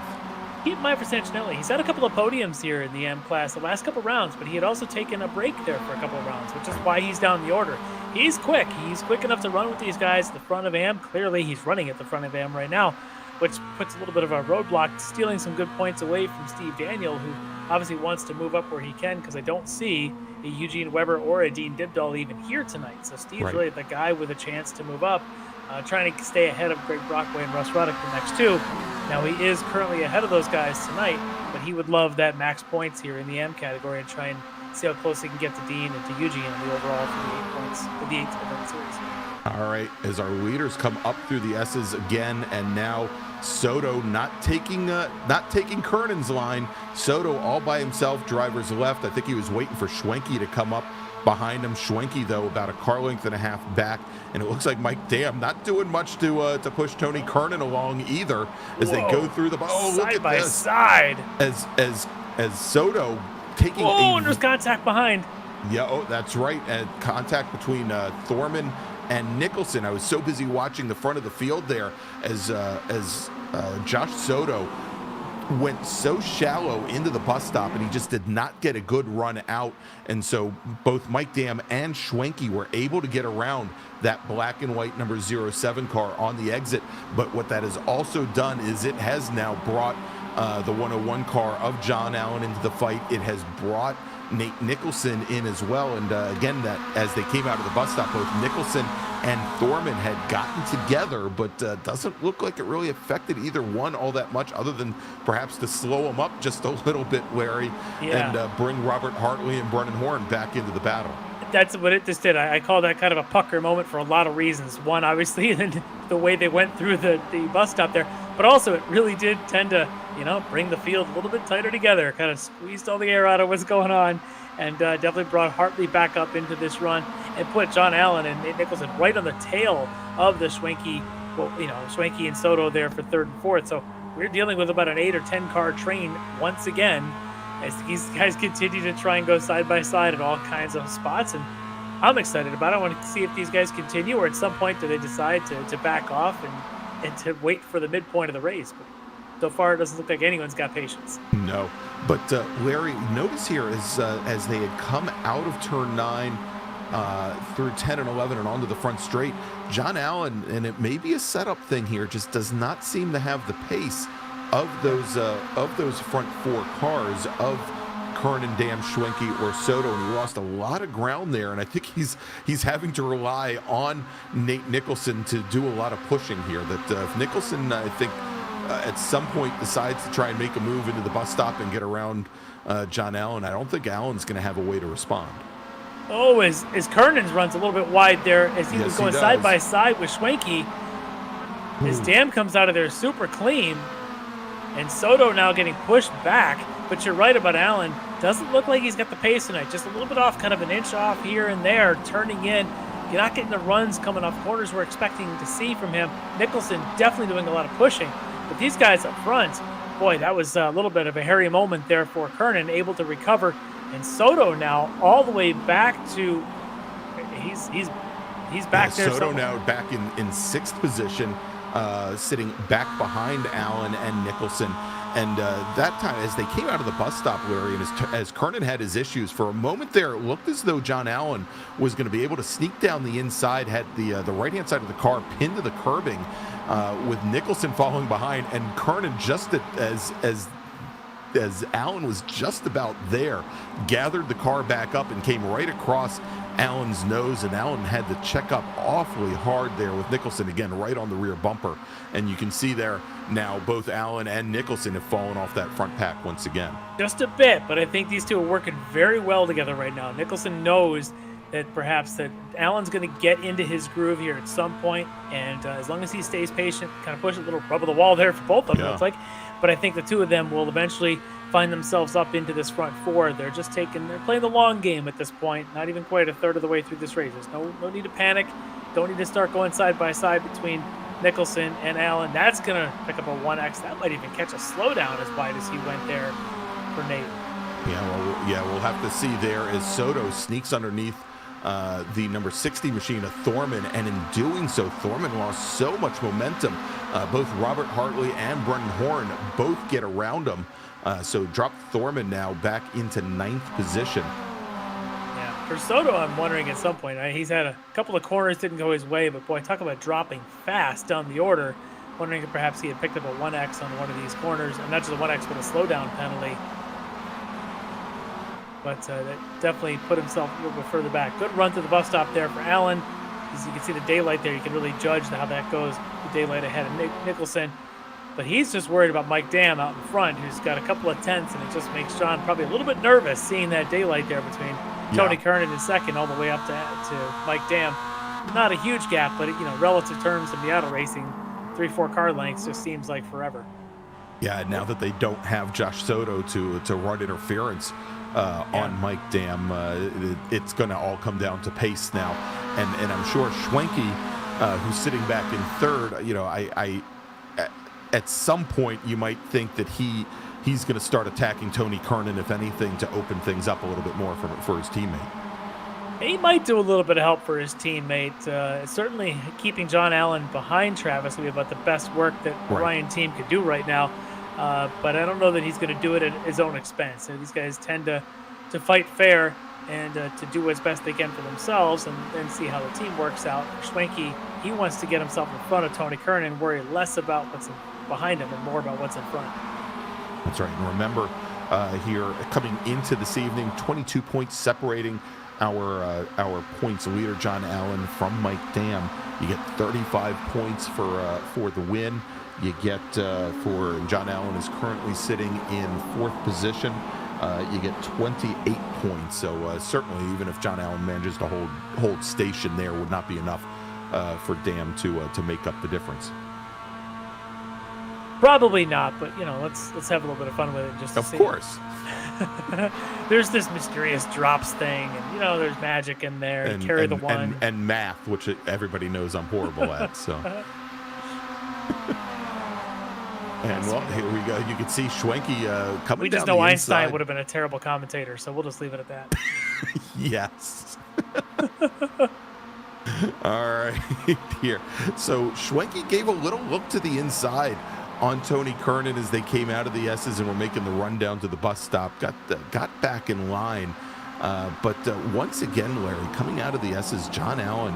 [SPEAKER 3] Keep in mind for Sancinelli, he's had a couple of podiums here in the M class the last couple of rounds, but he had also taken a break there for a couple of rounds, which is why he's down the order. He's quick. He's quick enough to run with these guys at the front of AM. Clearly, he's running at the front of AM right now, which puts a little bit of a roadblock, stealing some good points away from Steve Daniel, who obviously wants to move up where he can, because I don't see a Eugene Weber or a Dean Dibdahl even here tonight. So Steve's really the guy with a chance to move up, trying to stay ahead of Greg Brockway and Russ Ruddock the next two. Now, he is currently ahead of those guys tonight, but he would love that max points here in the M category and try and see how close he can get to Dean and to Eugene in the overall for the 8 points, for the 8th series.
[SPEAKER 2] All right, as our leaders come up through the S's again, and now Soto not taking Kernan's line. Soto all by himself, drivers left. I think he was waiting for Schwenke to come up behind him. Schwenke, though, about a car length and a half back, and it looks like Mike Dam not doing much to push Tony Kernan along either as they go through the
[SPEAKER 3] side by side
[SPEAKER 2] as Soto taking
[SPEAKER 3] and there's contact behind.
[SPEAKER 2] Yeah, that's right, and contact between Thorman and Nicholson. I was so busy watching the front of the field there as Josh Soto went so shallow into the bus stop, and he just did not get a good run out. And so both Mike Dam and Schwenke were able to get around that black and white number 07 car on the exit. But what that has also done is it has now brought the 101 car of John Allen into the fight. It has brought Nate Nicholson in as well. And again, that as they came out of the bus stop, both Nicholson and Thorman had gotten together, but doesn't look like it really affected either one all that much, other than perhaps to slow them up just a little bit, Larry, and bring Robert Hartley and Brennan Horn back into the battle.
[SPEAKER 3] That's what it just did. I call that kind of a pucker moment for a lot of reasons. One, obviously, the way they went through the bus stop there, but also it really did tend to, bring the field a little bit tighter together, kind of squeezed all the air out of what's going on, and definitely brought Hartley back up into this run and put John Allen and Nate Nicholson right on the tail of the Schwenke, Schwenke and Soto there for 3rd and 4th. So we're dealing with about an 8 or 10 car train once again, as these guys continue to try and go side by side at all kinds of spots. And I'm excited about it. I want to see if these guys continue, or at some point do they decide to back off and to wait for the midpoint of the race. But so far, it doesn't look like anyone's got patience.
[SPEAKER 2] No. But Larry, notice here as they had come out of turn 9 through 10 and 11 and onto the front straight, John Allen, and it may be a setup thing here, just does not seem to have the pace of those front 4 cars of Kernan, Dam, Schwenke, or Soto, and he lost a lot of ground there. And I think he's having to rely on Nate Nicholson to do a lot of pushing here. That if Nicholson, I think, at some point decides to try and make a move into the bus stop and get around John Allen, I don't think Allen's going to have a way to respond.
[SPEAKER 3] Oh, as Kernan's runs a little bit wide there, as he was going side by side with Schwenke. His Dam comes out of there super clean, and Soto now getting pushed back. But you're right about Allen. Doesn't look like he's got the pace tonight. Just a little bit off, kind of an inch off here and there, turning in. You're not getting the runs coming off corners we're expecting to see from him. Nicholson definitely doing a lot of pushing. But these guys up front, boy, that was a little bit of a hairy moment there for Kernan, able to recover. And Soto now all the way back to he's back there.
[SPEAKER 2] Soto now back in 6th position. sitting back behind Allen and Nicholson. And that time, as they came out of the bus stop, Larry, and as Kernan had his issues, for a moment there, it looked as though John Allen was going to be able to sneak down the inside, had the right-hand side of the car pinned to the curbing, with Nicholson following behind, and Kernan, just as Allen was just about there, gathered the car back up and came right across Allen's nose, and Allen had to check up awfully hard there with Nicholson, again, right on the rear bumper. And you can see there now both Allen and Nicholson have fallen off that front pack once again.
[SPEAKER 3] Just a bit, but I think these two are working very well together right now. Nicholson knows that perhaps that Allen's going to get into his groove here at some point, and as long as he stays patient, kind of push a little rub of the wall there for both of them, it's like. But I think the two of them will eventually find themselves up into this front four. They're playing the long game at this point, not even quite a third of the way through this race. There's no need to panic. Don't need to start going side by side between Nicholson and Allen. That's going to pick up a 1X. That might even catch a slowdown as wide as he went there for Nate.
[SPEAKER 2] We'll have to see there as Soto sneaks underneath the number 60 machine of Thorman, and in doing so, Thorman lost so much momentum. Both Robert Hartley and Brendan Horn both get around him, so drop Thorman now back into 9th position.
[SPEAKER 3] Yeah, for Soto, I'm wondering at some point, he's had a couple of corners didn't go his way, but boy, talk about dropping fast down the order. Wondering if perhaps he had picked up a 1X on one of these corners, and not just a 1X, but a slowdown penalty. But that definitely put himself a little bit further back. Good run to the bus stop there for Allen. As you can see the daylight there, you can really judge how that goes. The daylight ahead of Nicholson. But he's just worried about Mike Dam out in front, who's got a couple of tenths, and it just makes John probably a little bit nervous seeing that daylight there between Tony Kernan in second all the way up to Mike Dam. Not a huge gap, but relative terms in the auto racing, 3-4 car lengths just seems like forever.
[SPEAKER 2] Yeah, now that they don't have Josh Soto to run interference on Mike Dam, it's going to all come down to pace now. And I'm sure Schwenke, who's sitting back in third, I at some point you might think that he's going to start attacking Tony Kernan, if anything, to open things up a little bit more for his teammate.
[SPEAKER 3] He might do a little bit of help for his teammate. Certainly keeping John Allen behind Travis would be about the best work that the Ryan team could do right now. But I don't know that he's going to do it at his own expense. These guys tend to fight fair and to do what's best they can for themselves and then see how the team works out. Schwenke, he wants to get himself in front of Tony Kernan and worry less about what's behind him and more about what's in front.
[SPEAKER 2] That's right. And remember, here coming into this evening, 22 points separating our points leader John Allen from Mike Dam. You get 35 points for the win. You get for John Allen is currently sitting in 4th position. You get 28 points. So certainly, even if John Allen manages to hold station there, would not be enough for Dam to make up the difference.
[SPEAKER 3] Probably not, but let's have a little bit of fun with it. Just to see.
[SPEAKER 2] Of course.
[SPEAKER 3] There's this mysterious drops thing, and there's magic in there. And carry the one
[SPEAKER 2] and math, which everybody knows I'm horrible at. So. And well, here we go. You can see Schwenke coming down.
[SPEAKER 3] We just know Einstein would have been a terrible commentator, so we'll just leave it at that.
[SPEAKER 2] Yes. All right, here. So Schwenke gave a little look to the inside on Tony Kernan as they came out of the S's and were making the run down to the bus stop. Got back in line, but once again, Larry, coming out of the S's, John Allen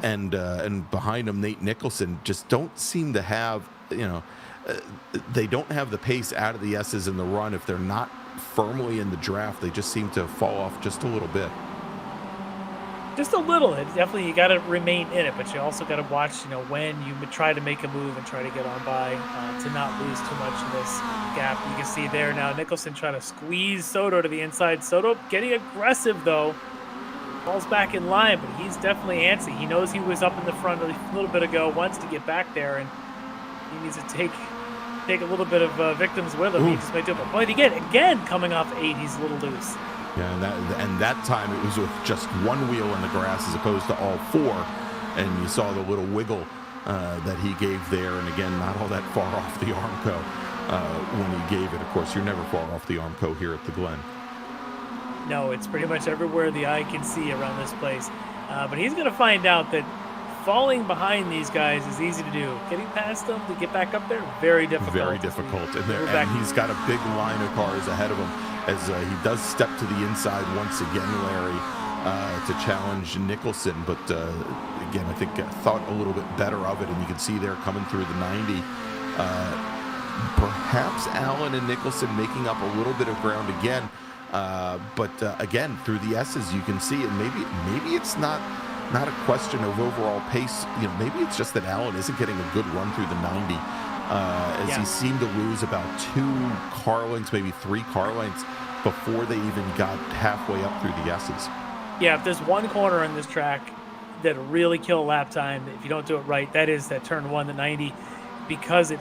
[SPEAKER 2] and behind him Nate Nicholson just don't seem to have they don't have the pace out of the S's in the run. If they're not firmly in the draft, they just seem to fall off just a little bit.
[SPEAKER 3] Just a little. You got to remain in it, but you also got to watch, when you try to make a move and try to get on by to not lose too much in this gap. You can see there now Nicholson trying to squeeze Soto to the inside. Soto getting aggressive though. Falls back in line, but he's definitely antsy. He knows he was up in the front a little bit ago, wants to get back there, and he needs to take a little bit of victims with him. He just might do it. But again, coming off 8, he's a little loose.
[SPEAKER 2] Yeah, and that time it was with just one wheel in the grass as opposed to all 4, and you saw the little wiggle that he gave there, and again, not all that far off the Armco when he gave it. Of course, you're never far off the Armco here at the Glen.
[SPEAKER 3] No, it's pretty much everywhere the eye can see around this place. But he's going to find out that falling behind these guys is easy to do. Getting past them to get back up there, very difficult.
[SPEAKER 2] Very difficult. And he's got a big line of cars ahead of him as he does step to the inside once again, Larry, to challenge Nicholson. But again, I think thought a little bit better of it, and you can see there coming through the 90. Perhaps Allen and Nicholson making up a little bit of ground again. But again, through the S's, you can see, and maybe it's not a question of overall pace. Maybe it's just that Allen isn't getting a good run through the 90, as he seemed to lose about 2 car lengths, maybe 3 car lengths before they even got halfway up through the S's.
[SPEAKER 3] Yeah, if there's one corner on this track that'll really kill lap time if you don't do it right, that is that turn 1, the 90, because it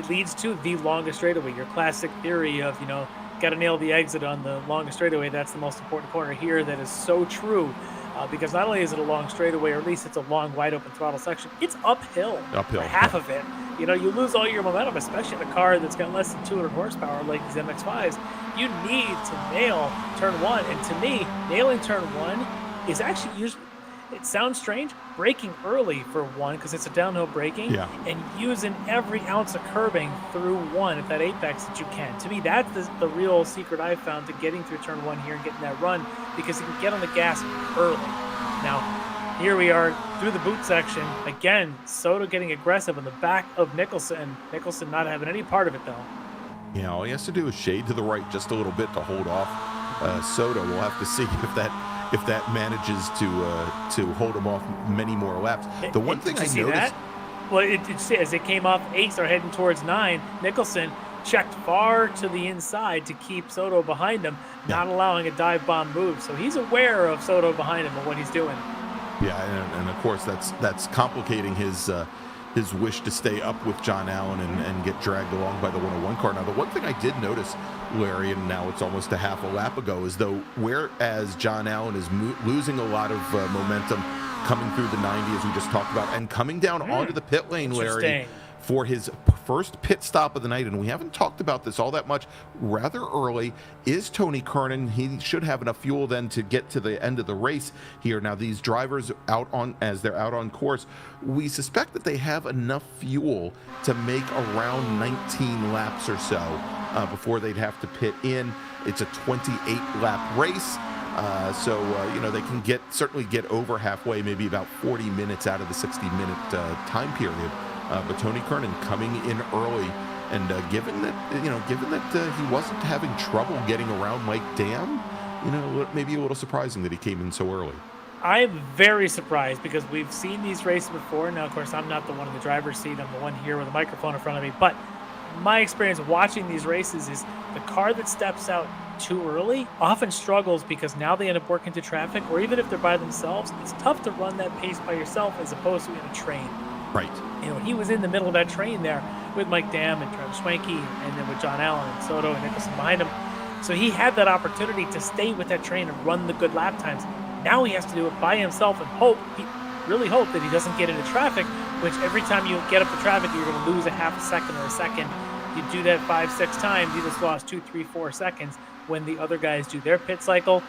[SPEAKER 3] leads to the longest straightaway. Your classic theory of, got to nail the exit on the longest straightaway. That's the most important corner here. That is so true, because not only is it a long straightaway, or at least it's a long, wide open throttle section, it's uphill. For half of it. You lose all your momentum, especially in a car that's got less than 200 horsepower like these MX-5s. You need to nail turn 1. And to me, nailing turn 1 is actually usually, it sounds strange, braking early for 1 because it's a downhill braking, and using every ounce of curbing through 1 at that apex that you can. To me, that's the real secret I've found to getting through turn 1 here and getting that run, because you can get on the gas early. Now, here we are through the boot section. Again, Soto getting aggressive on the back of Nicholson. Nicholson not having any part of it, though.
[SPEAKER 2] Yeah, all he has to do is shade to the right just a little bit to hold off Soto. We'll have to see if that manages to hold him off many more laps. The one thing I noticed...
[SPEAKER 3] Well, as it came off 8, started heading towards 9, Nicholson checked far to the inside to keep Soto behind him, not allowing a dive bomb move. So he's aware of Soto behind him and what he's doing.
[SPEAKER 2] Yeah, and of course that's complicating his wish to stay up with John Allen and get dragged along by the 101 car. Now, the one thing I did notice, Larry, and now it's almost a half a lap ago, is though whereas John Allen is losing a lot of momentum coming through the 90, as we just talked about, and coming down onto the pit lane, Larry, for his first pit stop of the night, and we haven't talked about this all that much, rather early, is Tony Kernan. He should have enough fuel then to get to the end of the race here. Now, these drivers as they're out on course, we suspect that they have enough fuel to make around 19 laps or so before they'd have to pit in. It's a 28-lap race. So they can certainly get over halfway, maybe about 40 minutes out of the 60-minute time period. But Tony Kernan coming in early, and given that he wasn't having trouble getting around Mike Dam, maybe a little surprising that he came in so early.
[SPEAKER 3] I'm very surprised because we've seen these races before. Now, of course, I'm not the one in the driver's seat. I'm the one here with a microphone in front of me. But my experience watching these races is the car that steps out too early often struggles because now they end up working to traffic, or even if they're by themselves, it's tough to run that pace by yourself as opposed to in a train.
[SPEAKER 2] Right.
[SPEAKER 3] He was in the middle of that train there with Mike Dam and Travis Schwenke, and then with John Allen and Soto and Nicholson behind him. So he had that opportunity to stay with that train and run the good lap times. Now he has to do it by himself and really hope that he doesn't get into traffic, which every time you get up to traffic, you're going to lose a half a second or a second. You do that 5-6 times, you just lost 2, 3, 4 seconds when the other guys do their pit cycle.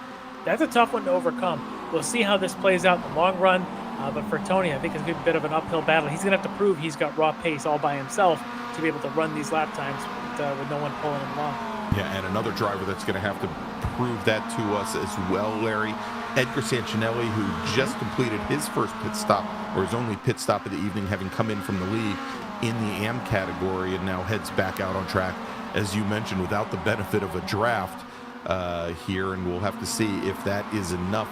[SPEAKER 3] That's a tough one to overcome. We'll see how this plays out in the long run. But for Tony, I think it's going to be a bit of an uphill battle. He's going to have to prove he's got raw pace all by himself to be able to run these lap times with no one pulling him along.
[SPEAKER 2] Yeah, and another driver that's going to have to prove that to us as well, Larry, Edgar Sancinelli, who just completed his first pit stop, or his only pit stop of the evening, having come in from the lead in the AM category, and now heads back out on track, as you mentioned, without the benefit of a draft here, and we'll have to see if that is enough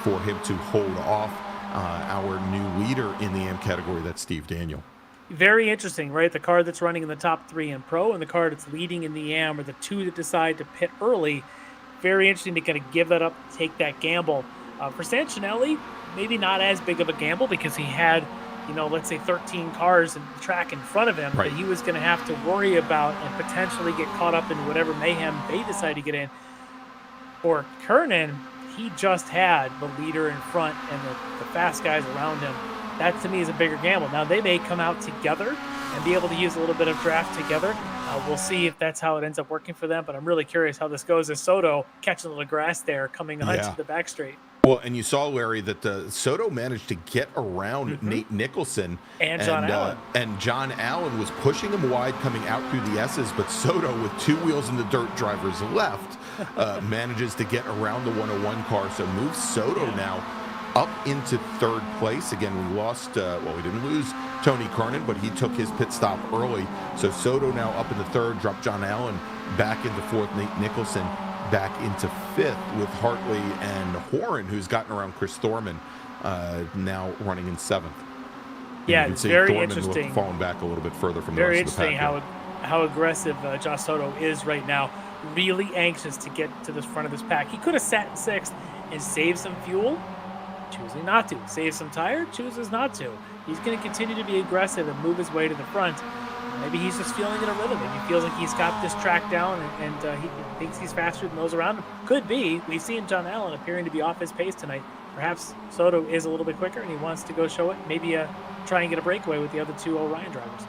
[SPEAKER 2] for him to hold off our new leader in the AM category, that's Steve Daniel.
[SPEAKER 3] Very interesting, right? The car that's running in the top 3 in Pro and the car that's leading in the AM are the two that decide to pit early. Very interesting to kind of give that up, take that gamble. For Sancinelli, maybe not as big of a gamble because he had, let's say 13 cars in the track in front of him that he was going to have to worry about and potentially get caught up in whatever mayhem they decide to get in. For Kernan, he just had the leader in front and the fast guys around him. That, to me, is a bigger gamble. Now, they may come out together and be able to use a little bit of draft together. We'll see if that's how it ends up working for them, but I'm really curious how this goes as Soto catching a little grass there coming onto the back straight.
[SPEAKER 2] Well, and you saw, Larry, that Soto managed to get around Nate Nicholson.
[SPEAKER 3] And John Allen.
[SPEAKER 2] And John Allen was pushing him wide coming out through the S's, but Soto, with 2 wheels in the dirt, drivers left, manages to get around the 101 car. So moves Soto now up into 3rd place. Again, we lost, we didn't lose Tony Kernan, but he took his pit stop early. So Soto now up into 3rd, dropped John Allen back into 4th, Nate Nicholson back into 5th with Hartley and Horan, who's gotten around Chris Thorman, now running in 7th.
[SPEAKER 3] Yeah, it's very
[SPEAKER 2] Thorman
[SPEAKER 3] interesting.
[SPEAKER 2] Falling back a little bit further from
[SPEAKER 3] very
[SPEAKER 2] the rest of the pack.
[SPEAKER 3] how aggressive Josh Soto is right now. Really anxious to get to the front of this pack. He could have sat in 6th and saved some fuel, choosing not to. Save some tire, chooses not to. He's going to continue to be aggressive and move his way to the front. Maybe he's just feeling in a rhythm. Maybe he feels like he's got this track down and he thinks he's faster than those around him. Could be. We've seen John Allen appearing to be off his pace tonight. Perhaps Soto is a little bit quicker and he wants to go show it. Maybe try and get a breakaway with the other 2 Orion drivers.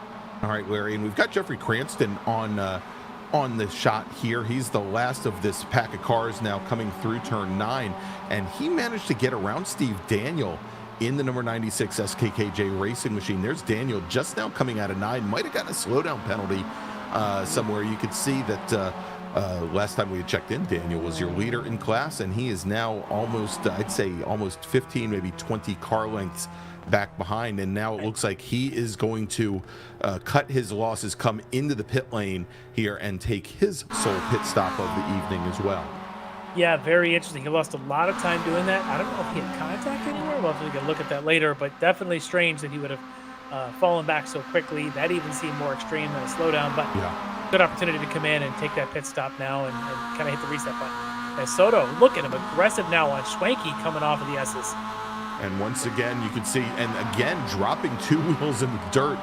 [SPEAKER 2] All right, Larry, and we've got Jeffrey Cranston on the shot here. He's the last of this pack of cars now coming through turn 9, and he managed to get around Steve Daniel in the number 96 SKKJ racing machine. There's Daniel just now coming out of 9. Might have gotten a slowdown penalty somewhere. You could see that last time we had checked in, Daniel was your leader in class, and he is now almost, I'd say almost 15, maybe 20 car lengths back behind. And now it looks like he is going to cut his losses, come into the pit lane here, and take his sole pit stop of the evening as well.
[SPEAKER 3] Yeah, very interesting. He lost a lot of time doing that. I don't know if he had contact anywhere. We'll have to look at that later, but definitely strange that he would have fallen back so quickly. That even seemed more extreme than a slowdown, but good opportunity to come in and take that pit stop now and kind of hit the reset button. And Soto, look at him, aggressive now on Schwenke coming off of the S's.
[SPEAKER 2] And once again, you can see, and again, dropping 2 wheels in the dirt,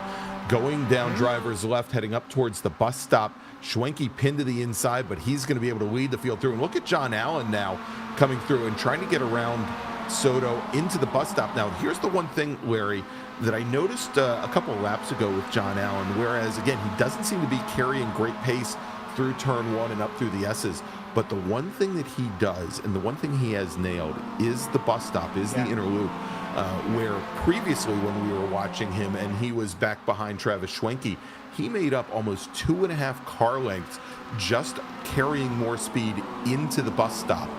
[SPEAKER 2] going down driver's left, heading up towards the bus stop. Schwenke pinned to the inside, but he's going to be able to lead the field through. And look at John Allen now coming through and trying to get around Soto into the bus stop. Now, here's the one thing, Larry, that I noticed a couple of laps ago with John Allen, whereas, again, he doesn't seem to be carrying great pace through turn 1 and up through the S's. But the one thing that he does, and the one thing he has nailed, is the bus stop, is the inner loop. Where previously when we were watching him and he was back behind Travis Schwenke, he made up almost 2.5 car lengths just carrying more speed into the bus stop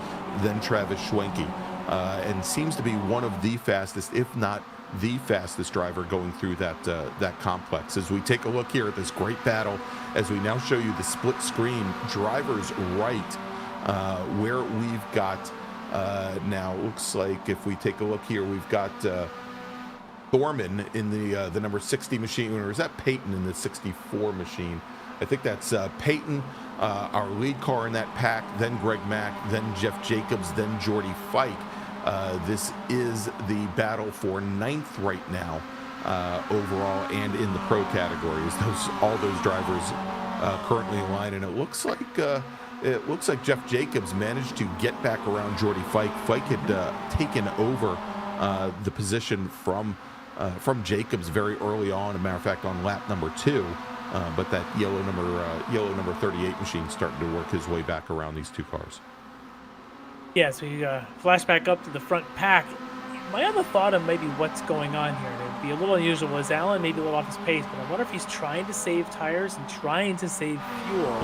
[SPEAKER 2] than Travis Schwenke, and seems to be one of the fastest, if not the fastest driver going through that complex. As we take a look here at this great battle, as we now show you the split screen, drivers right, where we've got now, looks like if we take a look here, we've got Thorman in the number 60 machine, or is that Peyton in the 64 machine? I think that's Peyton, our lead car in that pack, then Greg Mack, then Jeff Jacobs, then Jordy Fike. This is the battle for 9th right now, overall and in the pro categories. All those drivers currently in line, and it looks like Jeff Jacobs managed to get back around Jordy Fike. Fike had taken over the position from Jacobs very early on. As a matter of fact, on lap number 2. But that yellow number 38 machine starting to work his way back around these 2 cars.
[SPEAKER 3] Yeah, so you flash back up to the front pack. My other thought of maybe what's going on here, and it'd be a little unusual, is Allen maybe a little off his pace, but I wonder if he's trying to save tires and trying to save fuel.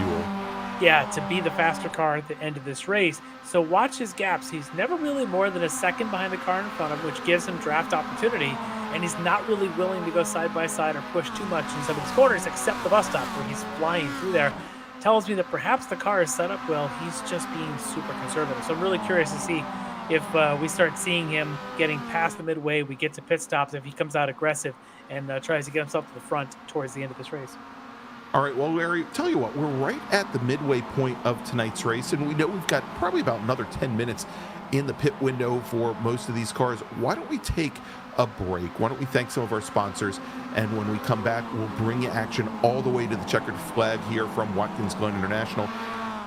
[SPEAKER 3] Yeah, to be the faster car at the end of this race. So watch his gaps. He's never really more than a second behind the car in front of him, which gives him draft opportunity, and he's not really willing to go side by side or push too much in some of these corners, except the bus stop where he's flying through there. Tells me that perhaps the car is set up well. He's just being super conservative. So I'm really curious to see if we start seeing him getting past the midway, we get to pit stops, if he comes out aggressive and tries to get himself to the front towards the end of this race.
[SPEAKER 2] All right, well, Larry, tell you what, we're right at the midway point of tonight's race, and we know we've got probably about another 10 minutes in the pit window for most of these cars. Why don't we take a break? Why don't we thank some of our sponsors, and when we come back, we'll bring you action all the way to the checkered flag here from Watkins Glen International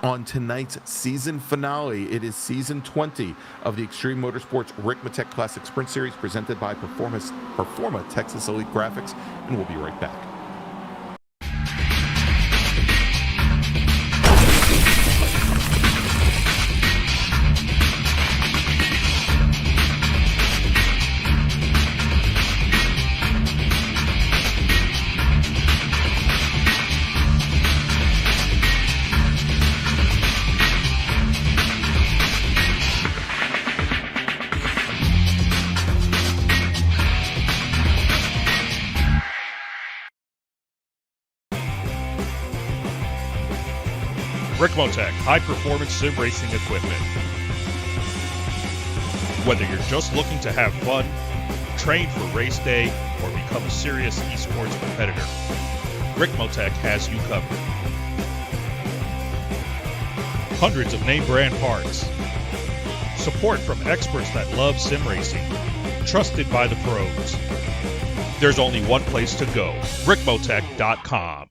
[SPEAKER 2] on tonight's season finale. It is season 20 of the Extreme Motorsports Ricmotech Classic Sprint Series presented by Performa Texas Elite Graphics, and we'll be right back.
[SPEAKER 6] Ricmotech high-performance sim racing equipment. Whether you're just looking to have fun, train for race day, or become a serious esports competitor, Ricmotech has you covered. Hundreds of name brand parts. Support from experts that love sim racing. Trusted by the pros. There's only one place to go, Ricmotech.com.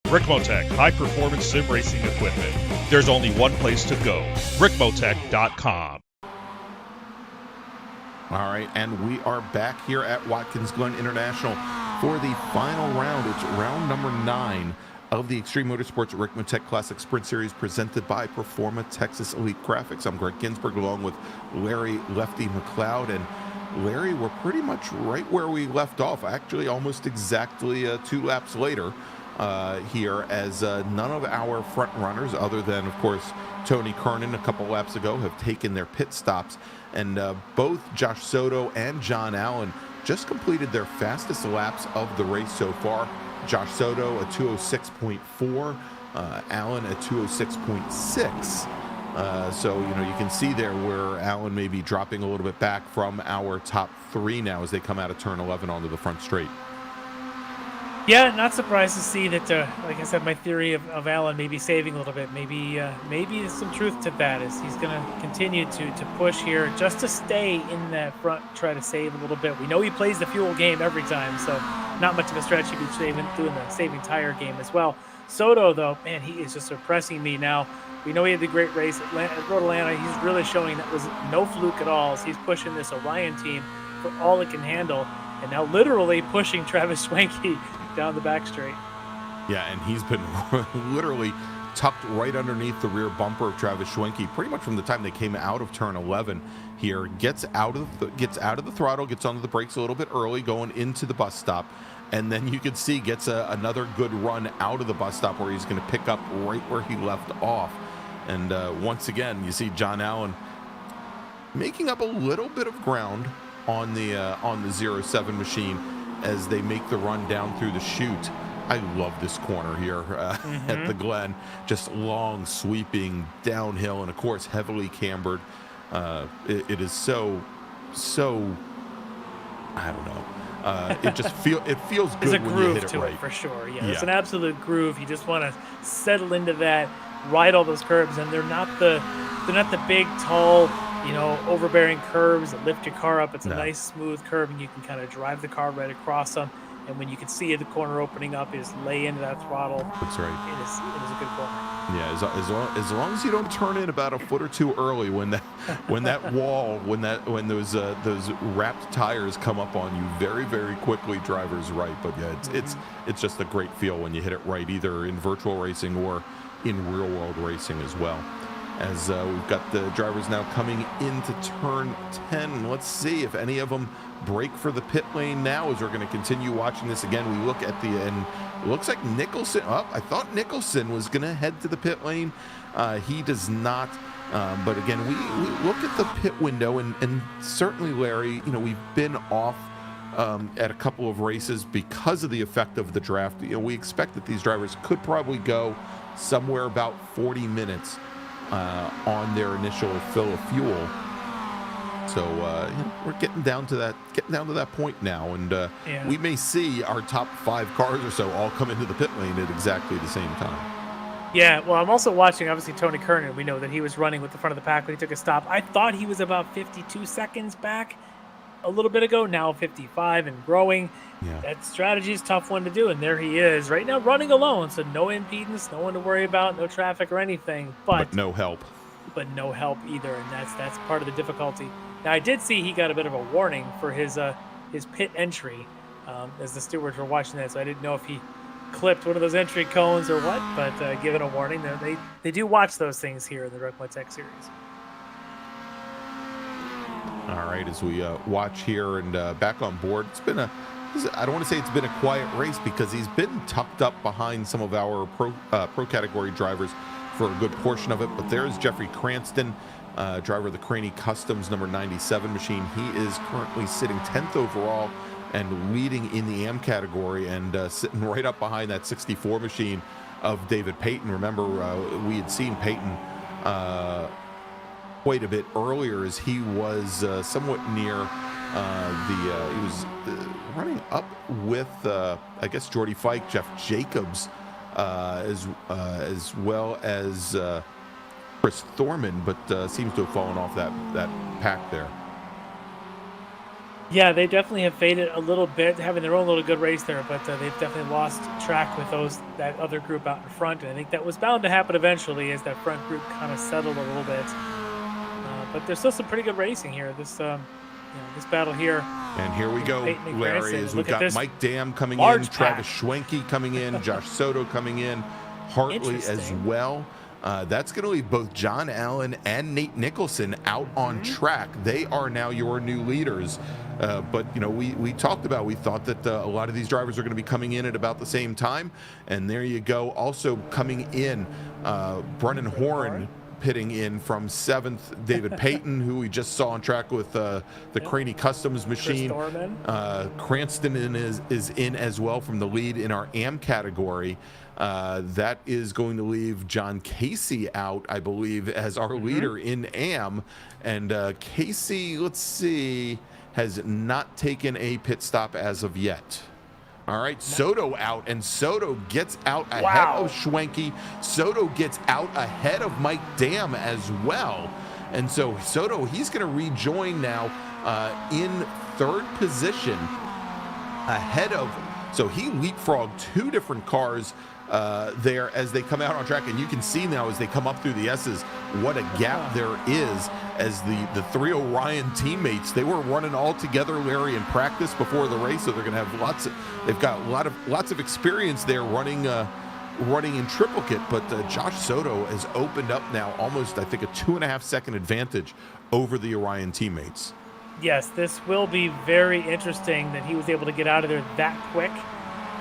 [SPEAKER 6] Ricmotech high-performance sim racing equipment. There's only one place to go, Ricmotech.com.
[SPEAKER 2] All right, and we are back here at Watkins Glen International for the final round. It's round number 9 of the Extreme Motorsports Ricmotech Classic Sprint Series presented by Performa Texas Elite Graphics. I'm Greg Ginsberg along with Larry Lefty McLeod. And Larry, we're pretty much right where we left off, actually almost exactly 2 laps later. Here, as none of our front runners, other than of course Tony Kernan a couple laps ago, have taken their pit stops, and both Josh Soto and John Allen just completed their fastest laps of the race so far. Josh Soto a 206.4, Allen a 206.6. So you can see there where Allen may be dropping a little bit back from our top 3 now as they come out of turn 11 onto the front straight.
[SPEAKER 3] Yeah, not surprised to see that, like I said, my theory of Allen maybe saving a little bit. Maybe there's some truth to that, as he's going to continue to push here just to stay in that front, try to save a little bit. We know he plays the fuel game every time, so not much of a stretch. He'd be doing the saving tire game as well. Soto, though, man, he is just impressing me now. We know he had the great race at Road Atlanta. He's really showing that was no fluke at all, as he's pushing this Orion team for all it can handle, and now literally pushing Travis Schwenke down the back straight.
[SPEAKER 2] Yeah, and he's been literally tucked right underneath the rear bumper of Travis Schwenke pretty much from the time they came out of turn 11 here. Gets out of the throttle, gets onto the brakes a little bit early going into the bus stop, and then you can see gets another good run out of the bus stop where he's going to pick up right where he left off. And once again, you see John Allen making up a little bit of ground on the 07 machine as they make the run down through the chute. I love this corner here at the Glen. Just long, sweeping downhill, and of course heavily cambered. It is so I don't know. It just feels good when you hit it right.
[SPEAKER 3] For sure. Yeah, it's an absolute groove. You just want to settle into that, ride all those curbs, and they're not the big, tall, overbearing curves that lift your car up. It's a nice, smooth curve, and you can kind of drive the car right across them. And when you can see the corner opening up, you just lay into that throttle.
[SPEAKER 2] That's right.
[SPEAKER 3] It is a good corner.
[SPEAKER 2] Yeah, as long as you don't turn in about a foot or two early when those wrapped tires come up on you, very, very quickly driver's right. But yeah, it's just a great feel when you hit it right, either in virtual racing or in real world racing as well. As we've got the drivers now coming into turn 10. Let's see if any of them break for the pit lane now, as we're going to continue watching this again. We look at the end. It looks like Nicholson. I thought Nicholson was going to head to the pit lane. He does not. But again, we look at the pit window, and certainly, Larry, we've been off at a couple of races because of the effect of the draft. We expect that these drivers could probably go somewhere about 40 minutes on their initial fill of fuel. So we're getting down to that point now, and we may see our top 5 cars or so all come into the pit lane at exactly the same time.
[SPEAKER 3] Yeah, well, I'm also watching, obviously, Tony Kernan. We know that he was running with the front of the pack when he took a stop. I thought he was about 52 seconds back a little bit ago, now 55 and growing.
[SPEAKER 2] Yeah.
[SPEAKER 3] That strategy is a tough one to do, and there he is right now running alone, so no impedance, no one to worry about, no traffic or anything.
[SPEAKER 2] But no help.
[SPEAKER 3] But no help either, and that's part of the difficulty. Now, I did see he got a bit of a warning for his pit entry as the stewards were watching that, so I didn't know if he clipped one of those entry cones or what, but given a warning, they do watch those things here in the Ricmotech series.
[SPEAKER 2] All right, as we watch here and back on board, it's been I don't want to say it's been a quiet race because he's been tucked up behind some of our pro category drivers for a good portion of it, but there's Jeffrey Cranston, driver of the Craney Customs number 97 machine. He is currently sitting 10th overall and leading in the AM category, and sitting right up behind that 64 machine of David Payton. Remember, we had seen Payton quite a bit earlier as he was somewhat near he was running up with I guess Jordy Fike, Jeff Jacobs, as well as Chris Thorman, but seems to have fallen off that pack there.
[SPEAKER 3] Yeah, they definitely have faded a little bit, having their own little good race there, but they've definitely lost track with that other group out in front, and I think that was bound to happen eventually as that front group kind of settled a little bit. But there's still some pretty good racing here. This battle here.
[SPEAKER 2] And here we go, Larry, as we've got Mike Dam coming in, Travis Schwenke coming in, Josh Soto coming in, Hartley as well. That's going to leave both John Allen and Nate Nicholson out on track. They are now your new leaders. But, we talked about, we thought that a lot of these drivers are going to be coming in at about the same time. And there you go. Also coming in, Brennan Horn pitting in from 7th, David Payton, who we just saw on track with the Craney Customs machine. Cranston is in as well from the lead in our AM category. That is going to leave John Casey out, I believe, as our leader in AM. And Casey, let's see, has not taken a pit stop as of yet. All right, Soto out, and Soto gets out ahead of Schwenke. Soto gets out ahead of Mike Dam as well. And so Soto, he's going to rejoin now in 3rd position ahead of, so he leapfrogged 2 different cars there as they come out on track, and you can see now as they come up through the S's what a gap there is as the 3 Orion teammates, they were running all together, Larry, in practice before the race, so they're going to have they've got lots of experience there running in triplicate, but Josh Soto has opened up now almost, I think, a 2.5 second advantage over the Orion teammates.
[SPEAKER 3] Yes, this will be very interesting that he was able to get out of there that quick.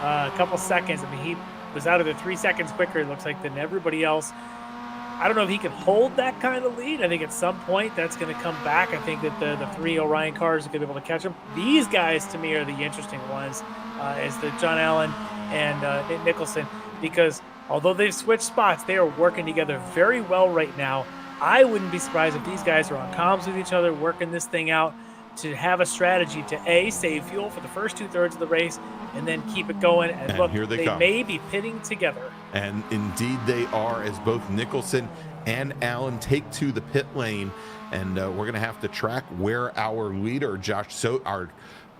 [SPEAKER 3] A couple seconds. I mean, he was out of there 3 seconds quicker, it looks like, than everybody else. I don't know if he can hold that kind of lead. I think at some point that's going to come back. I think that the 3 Orion cars are going to be able to catch him. These guys, to me, are the interesting ones, as the John Allen and Nate Nicholson, because although they've switched spots, they are working together very well right now. I wouldn't be surprised if these guys are on comms with each other, working this thing out to have a strategy to A, save fuel for the first 2/3 of the race, and then keep it going. And look,
[SPEAKER 2] here they
[SPEAKER 3] may be pitting together.
[SPEAKER 2] And indeed they are, as both Nicholson and Allen take to the pit lane. And we're going to have to track where our leader, Josh Soto,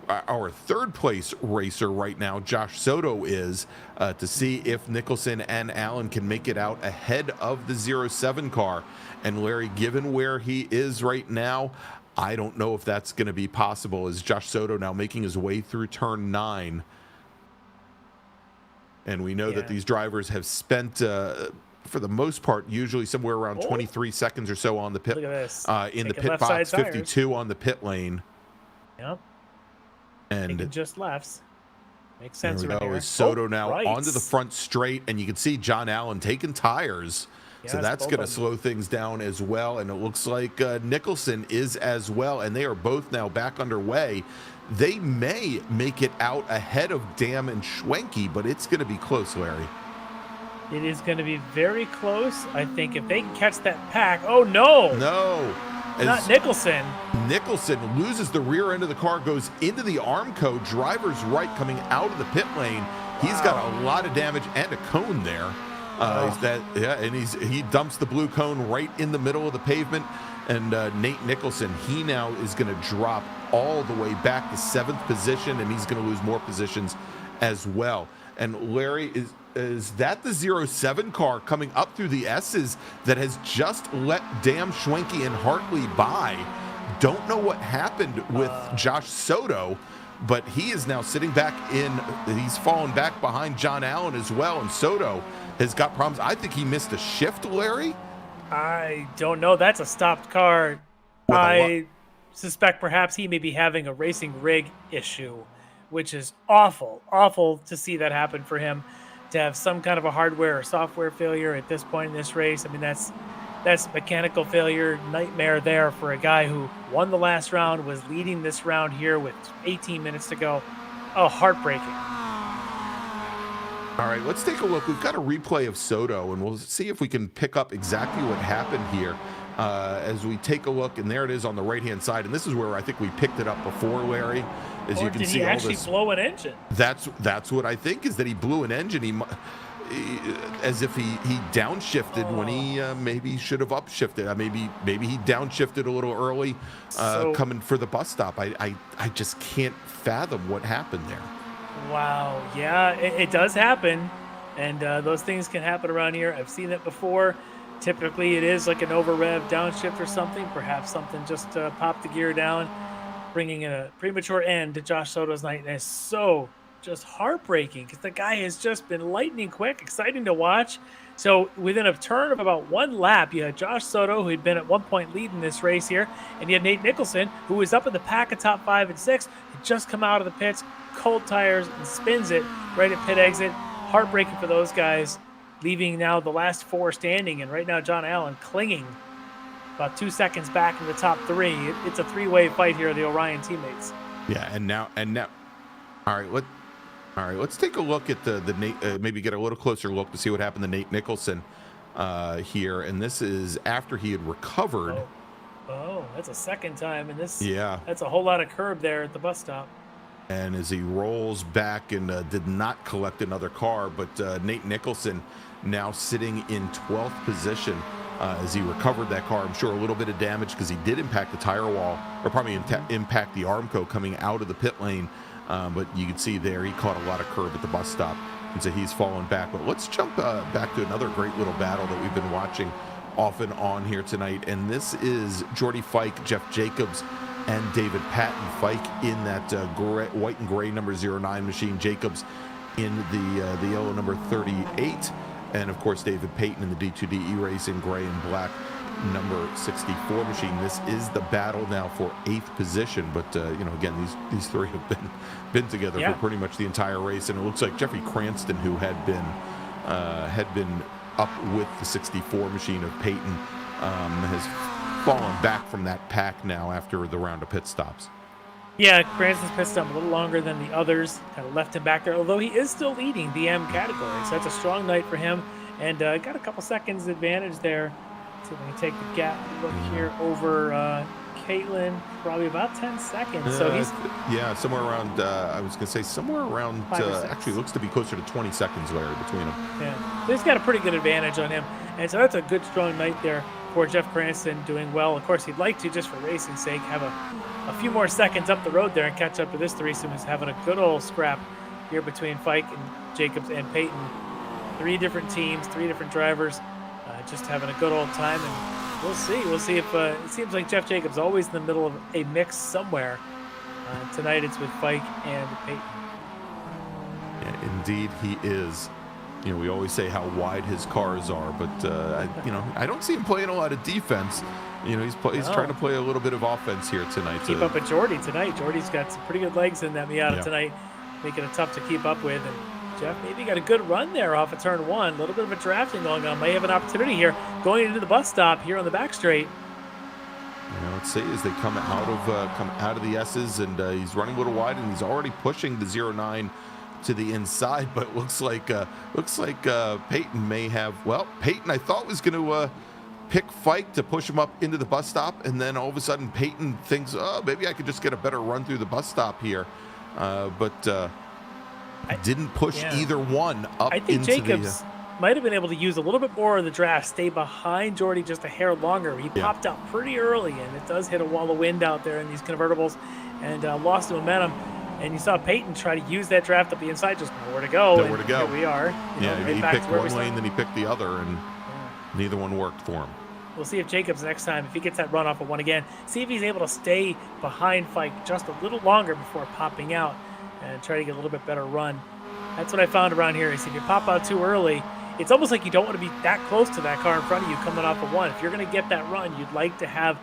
[SPEAKER 2] our 3rd place racer right now, Josh Soto, is to see if Nicholson and Allen can make it out ahead of the 07 car. And Larry, given where he is right now, I don't know if that's going to be possible, as Josh Soto now making his way through turn 9. And we know that these drivers have spent, for the most part, usually somewhere around 23 seconds or so on the pit,
[SPEAKER 3] Look at this.
[SPEAKER 2] in the pit box, 52 on the pit lane.
[SPEAKER 3] Yep.
[SPEAKER 2] And
[SPEAKER 3] just lefts. Makes sense.
[SPEAKER 2] There we go. Is Soto now onto the front straight, and you can see John Allen taking tires. So that's going to slow things down as well. And it looks like Nicholson is as well. And they are both now back underway. They may make it out ahead of Dam and Schwenke, but it's going to be close, Larry.
[SPEAKER 3] It is going to be very close. I think if they can catch that pack. Oh, no.
[SPEAKER 2] No.
[SPEAKER 3] Not Nicholson.
[SPEAKER 2] Nicholson loses the rear end of the car, goes into the Armco. Driver's right coming out of the pit lane. He's got a lot of damage and a cone there. And he dumps the blue cone right in the middle of the pavement. And Nate Nicholson, he now is going to drop all the way back to 7th position, and he's going to lose more positions as well. And Larry, is that the 07 car coming up through the S's that has just let Dam, Schwenke, and Hartley by? Don't know what happened with Josh Soto, but he is now sitting back he's fallen back behind John Allen as well, and Soto has got problems. I think he missed a shift, Larry.
[SPEAKER 3] I don't know. That's a stopped car. I suspect perhaps he may be having a racing rig issue, which is awful to see that happen for him, to have some kind of a hardware or software failure at this point in this race. I mean, that's mechanical failure nightmare there for a guy who won the last round, was leading this round here with 18 minutes to go. Oh, heartbreaking.
[SPEAKER 2] All right, let's take a look. We've got a replay of Soto, and we'll see if we can pick up exactly what happened here as we take a look. And there it is on the right-hand side. And this is where I think we picked it up before, Larry. As
[SPEAKER 3] or
[SPEAKER 2] you can
[SPEAKER 3] did
[SPEAKER 2] see,
[SPEAKER 3] he
[SPEAKER 2] all
[SPEAKER 3] actually
[SPEAKER 2] this,
[SPEAKER 3] blow an engine?
[SPEAKER 2] That's what I think, is that he blew an engine. He as if he downshifted when he maybe should have upshifted. Maybe he downshifted a little early coming for the bus stop. I just can't fathom what happened there.
[SPEAKER 3] Wow, yeah, it does happen, and those things can happen around here. I've seen it before. Typically, it is like an over-rev downshift or something. Perhaps something just popped the gear down, bringing in a premature end to Josh Soto's night, and it's so just heartbreaking because the guy has just been lightning quick, exciting to watch. So within a turn of about one lap, you had Josh Soto, who had been at one point leading this race here, and you had Nate Nicholson, who was up in the pack of top 5 and 6, had just come out of the pits, cold tires, and spins it right at pit exit. Heartbreaking for those guys, leaving now the last 4 standing, and right now John Allen clinging about 2 seconds back in the top 3. It's a 3-way fight here, the Orion teammates.
[SPEAKER 2] Yeah, and now, all right, let's take a look at the Nate, maybe get a little closer look to see what happened to Nate Nicholson here. And this is after he had recovered.
[SPEAKER 3] Oh, that's a second time. And
[SPEAKER 2] that's
[SPEAKER 3] a whole lot of curb there at the bus stop.
[SPEAKER 2] And as he rolls back and did not collect another car, but Nate Nicholson now sitting in 12th position as he recovered that car. I'm sure a little bit of damage because he did impact the tire wall, or probably impact the Armco coming out of the pit lane. But you can see there he caught a lot of curb at the bus stop, and so he's fallen back. But let's jump back to another great little battle that we've been watching off and on here tonight, and this is Jordy Fike, Jeff Jacobs, and David Patton. Fike in that white and gray number 09 machine, Jacobs in the yellow number 38, and of course David Payton in the D2D E-Racing gray and black number 64 machine. This is the battle now for 8th position, but again, these three have been together for pretty much the entire race, and it looks like Jeffrey Cranston, who had been up with the 64 machine of Payton, has fallen back from that pack now after the round of pit stops.
[SPEAKER 3] Yeah, Cranston's pit stop a little longer than the others, kind of left him back there, although he is still leading the M category, so that's a strong night for him, and got a couple seconds advantage there. So we can take the gap look here over Caitlin, probably about 10 seconds. So he's
[SPEAKER 2] somewhere around. I was going to say somewhere around. Actually, looks to be closer to 20 seconds, Larry, between them.
[SPEAKER 3] Yeah, so he's got a pretty good advantage on him, and so that's a good strong night there for Jeff Cranston, doing well. Of course, he'd like to, just for racing's sake, have a few more seconds up the road there and catch up to this threesome, who's having a good old scrap here between Fike and Jacobs and Payton. 3 different teams, 3 different drivers. Just having a good old time, and we'll see if it seems like Jeff Jacobs always in the middle of a mix somewhere. Tonight it's with Fike and Payton.
[SPEAKER 2] Yeah, indeed he is. We always say how wide his cars are, but I don't see him playing a lot of defense. He's trying to play a little bit of offense here tonight.
[SPEAKER 3] Keep up with Jordy tonight. Jordy's got some pretty good legs in that Miata tonight, making it tough to keep up with. And Jeff maybe got a good run there off of turn 1. A little bit of a drafting going on. May have an opportunity here going into the bus stop here on the back straight.
[SPEAKER 2] Let's see as they come out of the S's, and he's running a little wide, and he's already pushing the 09 to the inside. But looks like Payton may have. Well, Payton I thought was going to pick Fike to push him up into the bus stop, and then all of a sudden Payton thinks, oh, maybe I could just get a better run through the bus stop here, but. Didn't push either one up.
[SPEAKER 3] I think
[SPEAKER 2] into
[SPEAKER 3] Jacobs might have been able to use a little bit more of the draft, stay behind Jordy just a hair longer. He popped out pretty early, and it does hit a wall of wind out there in these convertibles, and lost the momentum. And you saw Peyton try to use that draft up the inside, just nowhere to go.
[SPEAKER 2] Nowhere to go.
[SPEAKER 3] Here we are.
[SPEAKER 2] He picked one lane, then he picked the other, and neither one worked for him.
[SPEAKER 3] We'll see if Jacobs next time, if he gets that run off of one again, see if he's able to stay behind Fike just a little longer before popping out and try to get a little bit better run. That's what I found around here is if you pop out too early, it's almost like you don't want to be that close to that car in front of you coming off of one. If you're going to get that run, you'd like to have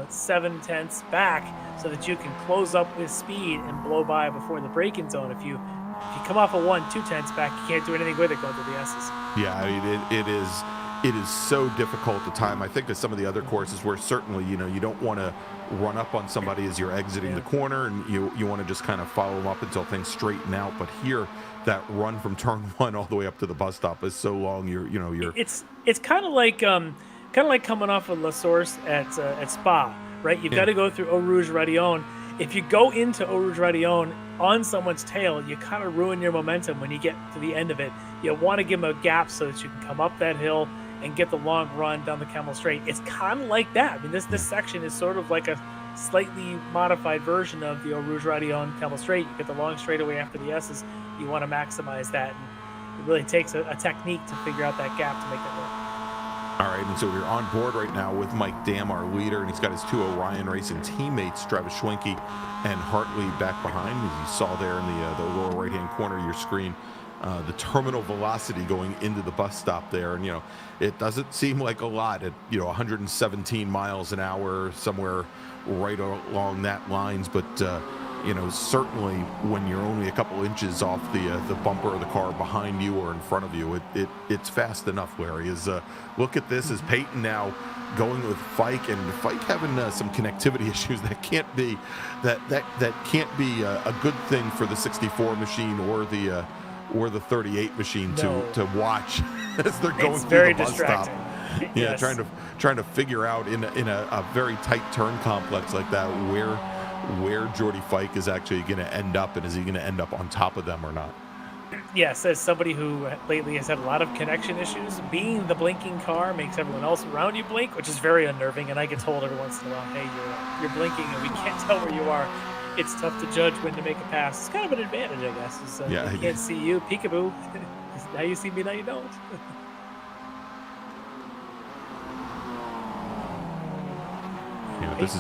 [SPEAKER 3] 7 tenths back so that you can close up with speed and blow by before the braking zone. If you come off of 1, 2 tenths back, you can't do anything with it going through the S's.
[SPEAKER 2] Yeah, I mean, it is so difficult to time. I think of some of the other courses where certainly, you don't want to run up on somebody as you're exiting the corner, and you want to just kind of follow them up until things straighten out. But here, that run from turn 1 all the way up to the bus stop is so long.
[SPEAKER 3] It's kind of like coming off of La Source at Spa, right? You've got to go through Eau Rouge Radillon. If you go into Eau Rouge Radillon on someone's tail, you kind of ruin your momentum when you get to the end of it. You want to give them a gap so that you can come up that hill and get the long run down the Camel Straight. It's kind of like that. I mean, this section is sort of like a slightly modified version of the Eau Rouge Radillon Camel Straight. You get the long straightaway after the S's. You want to maximize that, and it really takes a technique to figure out that gap to make that work.
[SPEAKER 2] All right, and so we're on board right now with Mike Dam, our leader, and he's got his 2 Orion Racing teammates, Travis Schwenke and Hartley, back behind. As you saw there in the lower right-hand corner of your screen, the terminal velocity going into the bus stop there. And, it doesn't seem like a lot at, 117 miles an hour, somewhere right along that lines. But, certainly when you're only a couple inches off the bumper of the car behind you or in front of you, it's fast enough, Larry. Look at this as Peyton now going with Fike, and Fike having some connectivity issues that can't be a good thing for the 64 machine or the 38 machine to watch as they're going through the bus stop. Yeah,
[SPEAKER 3] Yes.
[SPEAKER 2] trying to figure out in a very tight turn complex like that where Jordy Fike is actually going to end up, and is he going to end up on top of them or not?
[SPEAKER 3] Yes, as somebody who lately has had a lot of connection issues, being the blinking car makes everyone else around you blink, which is very unnerving. And I get told every once in a while, hey, you're blinking and we can't tell where you are. It's tough to judge when to make a pass. It's kind of an advantage, I guess. I can't see you. Peekaboo. Now you see me, now you don't.
[SPEAKER 2] This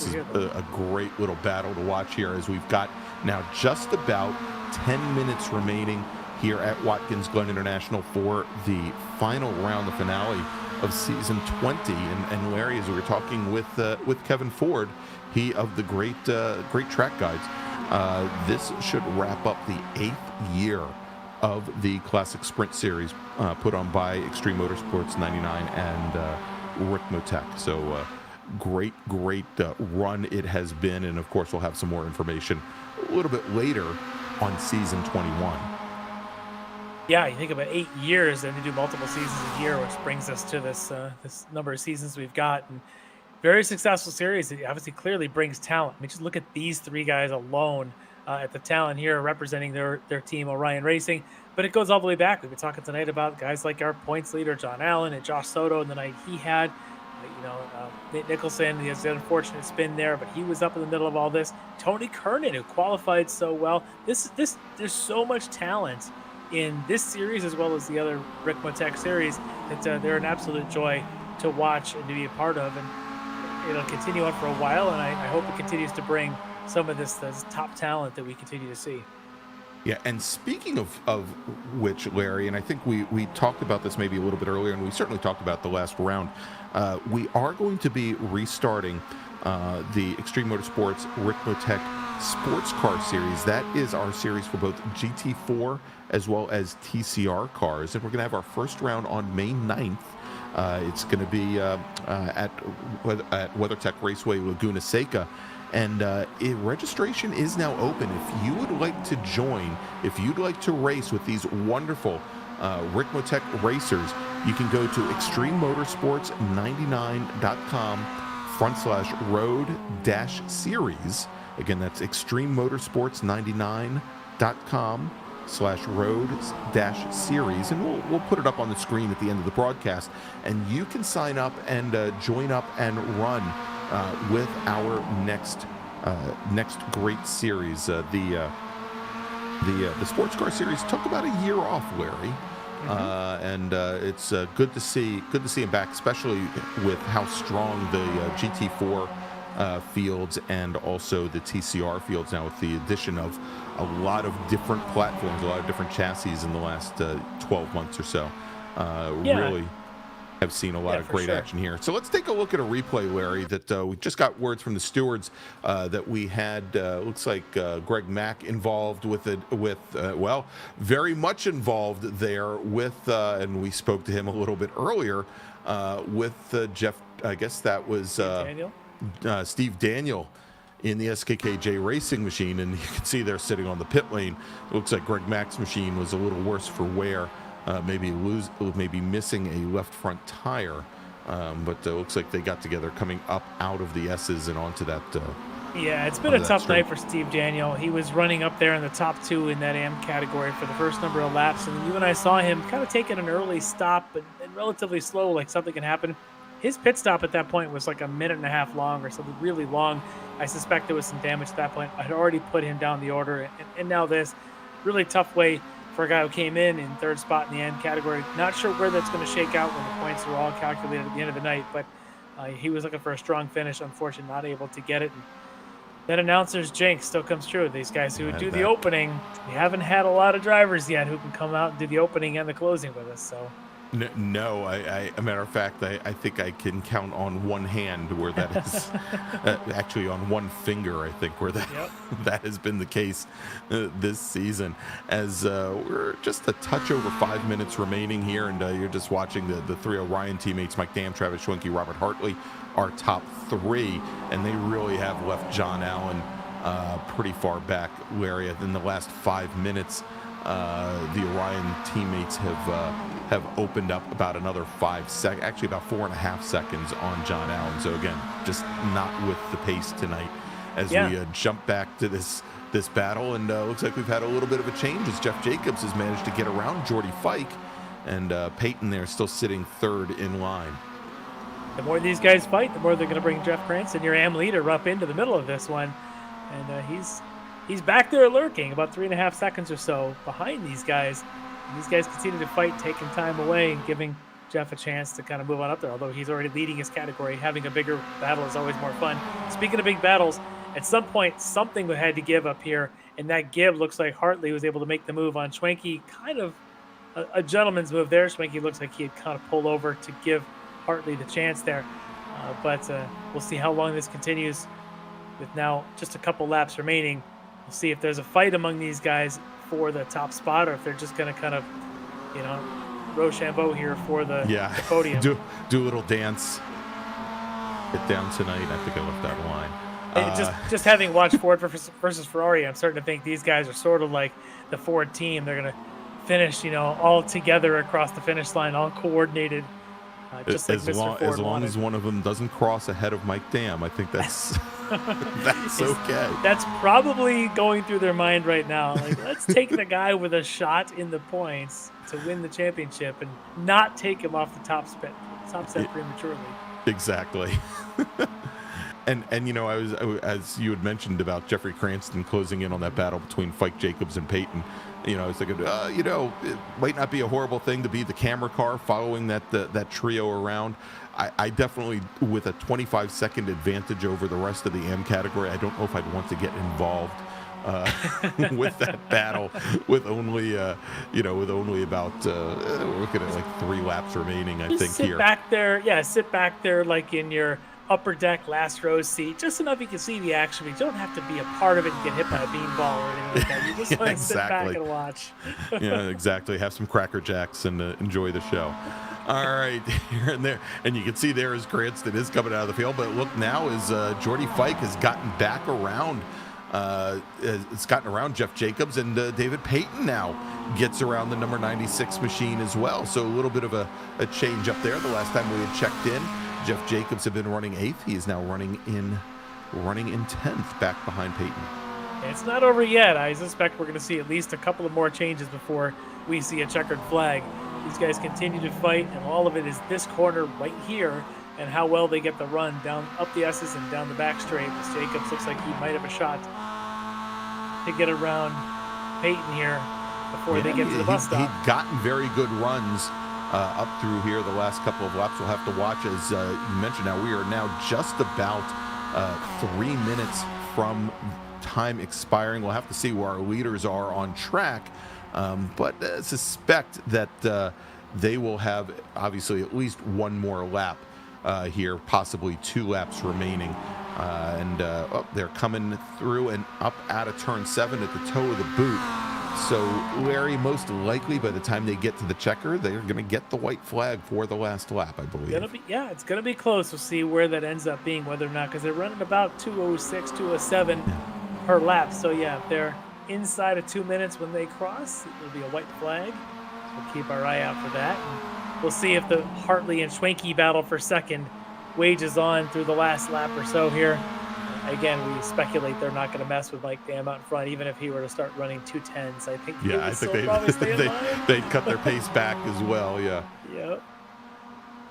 [SPEAKER 2] is a great little battle to watch here, as we've got now just about 10 minutes remaining here at Watkins Glen International for the final round, the finale of season 20. And Larry, as we were talking with Kevin Ford, he of the great track guides, this should wrap up the 8th year of the Classic Sprint Series put on by Extreme Motorsports 99 and Ricmotech. So great run it has been, and of course we'll have some more information a little bit later on season 21.
[SPEAKER 3] Yeah, you think about 8 years, and they do multiple seasons a year, which brings us to this number of seasons we've got. And very successful series. It obviously clearly brings talent. I mean, just look at these 3 guys alone at the talent here representing their team, Orion Racing. But it goes all the way back. We've been talking tonight about guys like our points leader, John Allen, and Josh Soto, and the night he had. Nate Nicholson, he has an unfortunate spin there, but he was up in the middle of all this. Tony Kernan, who qualified so well. There's so much talent in this series as well as the other Ricmotech series that they're an absolute joy to watch and to be a part of, and it'll continue on for a while, and I hope it continues to bring some of this top talent that we continue to see.
[SPEAKER 2] Yeah, and speaking of which, Larry, and I think we talked about this maybe a little bit earlier, and we certainly talked about the last round, we are going to be restarting the Extreme Motorsports Ricmotech Sports Car Series. That is our series for both GT4 as well as TCR cars, and we're going to have our first round on May 9th. It's going to be at WeatherTech Raceway Laguna Seca. And registration is now open. If you would like to join, if you'd like to race with these wonderful Ricmotech racers, you can go to extrememotorsports99.com/road-series. Again, that's extrememotorsports99.com/road-series. road-series, and we'll put it up on the screen at the end of the broadcast, and you can sign up and join up and run with our next great series. The sports car series took about a year off, Larry. And it's good to see him back, especially with how strong the GT4 fields and also the TCR fields now, with the addition of a lot of different platforms, a lot of different chassis in the last 12 months or so. Really have seen a lot of great action here. So let's take a look at a replay, Larry, that we just got words from the stewards that we had, looks like Greg Mack involved with it, very much involved there with, and we spoke to him a little bit earlier, with Jeff, I guess that was Steve Daniel in the SKKJ racing machine, and you can see they're sitting on the pit lane. It looks like Greg Mack's machine was a little worse for wear. Maybe missing a left front tire, but it looks like they got together coming up out of the S's and onto that.
[SPEAKER 3] Yeah, it's been a tough night for Steve Daniel. He was running up there in the top 2 in that AM category for the first number of laps, and you and I saw him kind of taking an early stop, but relatively slow, like something can happen. His pit stop at that point was like a minute and a half long or something really long. I suspect there was some damage at that point. I'd already put him down the order, and now this really tough way for a guy who came in third spot in the end category. Not sure where that's going to shake out when the points are all calculated at the end of the night, but he was looking for a strong finish. Unfortunately, not able to get it. And that announcer's jinx still comes true. These guys who do the opening, we haven't had a lot of drivers yet who can come out and do the opening and the closing with us. So.
[SPEAKER 2] No, a matter of fact, I think I can count on one hand where that is, actually on one finger, I think, where that has been the case this season. As we're just a touch over 5 minutes remaining here, and you're just watching the three Orion teammates, Mike Dam, Travis Schwenke, Robert Hartley, our top 3, and they really have left John Allen pretty far back, Larry. In the last 5 minutes, the Orion teammates have opened up about another 5 seconds, actually about 4.5 seconds on John Allen. So again, just not with the pace tonight as we jump back to this battle. And looks like we've had a little bit of a change as Jeff Jacobs has managed to get around Jordy Fike, and Peyton there still sitting 3rd in line.
[SPEAKER 3] The more these guys fight, the more they're going to bring Jeff Cranston, your AM leader, up into the middle of this one. And he's back there lurking about 3.5 seconds or so behind these guys. And these guys continue to fight, taking time away and giving Jeff a chance to kind of move on up there. Although he's already leading his category, having a bigger battle is always more fun. Speaking of big battles, at some point something had to give up here, and that give looks like Hartley was able to make the move on Schwenke. Kind of a gentleman's move there. Schwenke looks like he had kind of pulled over to give Hartley the chance there. But we'll see how long this continues with now just a couple laps remaining. We'll see if there's a fight among these guys for the top spot, or if they're just going to kind of, Rochambeau here for the podium.
[SPEAKER 2] do a little dance. Get down tonight. I think I left that line.
[SPEAKER 3] Just having watched Ford versus Ferrari, I'm starting to think these guys are sort of like the Ford team. They're going to finish, all together across the finish line, all coordinated. Just like Mr. Ford
[SPEAKER 2] as long as one of them doesn't cross ahead of Mike Dam, I think that's that's okay.
[SPEAKER 3] That's probably going through their mind right now. Like, let's take the guy with a shot in the points to win the championship and not take him off the top set prematurely.
[SPEAKER 2] Exactly. And I was, as you had mentioned about Jeffrey Cranston closing in on that battle between Fike Jacobs and Peyton. I was thinking, it might not be a horrible thing to be the camera car following that trio around. I definitely, with a 25-second advantage over the rest of the AM category, I don't know if I'd want to get involved with that battle with only about we're looking at like 3 laps remaining. I think
[SPEAKER 3] sit
[SPEAKER 2] here.
[SPEAKER 3] Sit back there like in your upper deck last row seat, just enough you can see the action. You don't have to be a part of it and get hit by a beanball or anything like that. You just want to sit back and watch.
[SPEAKER 2] Yeah, exactly. Have some Cracker Jacks and enjoy the show. All right, here and there. And you can see there as Cranston is coming out of the field. But look now as Jordy Fike has gotten back around. It's gotten around Jeff Jacobs, and David Payton now gets around the number 96 machine as well. So a little bit of a change up there. The last time we had checked in, Jeff Jacobs had been running 8th. He is now running in 10th, back behind Peyton.
[SPEAKER 3] It's not over yet. I suspect we're going to see at least a couple of more changes before we see a checkered flag. These guys continue to fight, and all of it is this corner right here, and how well they get the run down up the S's and down the back straight. As Jacobs looks like he might have a shot to get around Peyton here before they get to the bus stop.
[SPEAKER 2] He'd gotten very good runs up through here the last couple of laps. We'll have to watch, as you mentioned. Now we are now just about 3 minutes from time expiring. We'll have to see where our leaders are on track, but suspect that they will have obviously at least one more lap here, possibly 2 laps remaining. They're coming through and up out of turn 7 at the toe of the boot. So Larry, most likely by the time they get to the checker, they're going to get the white flag for the last lap, I believe.
[SPEAKER 3] It's going to be close. We'll see where that ends up being, whether or not, because they're running about 2:06, 2:07 per lap. So yeah, if they're inside of 2 minutes when they cross, it will be a white flag. We'll keep our eye out for that. And we'll see if the Hartley and Schwenke battle for second wages on through the last lap or so here. Again, we speculate they're not going to mess with Mike Dam out in front, even if he were to start running 2:10s. I think
[SPEAKER 2] they'd cut their pace back as well. Yeah.
[SPEAKER 3] Yep.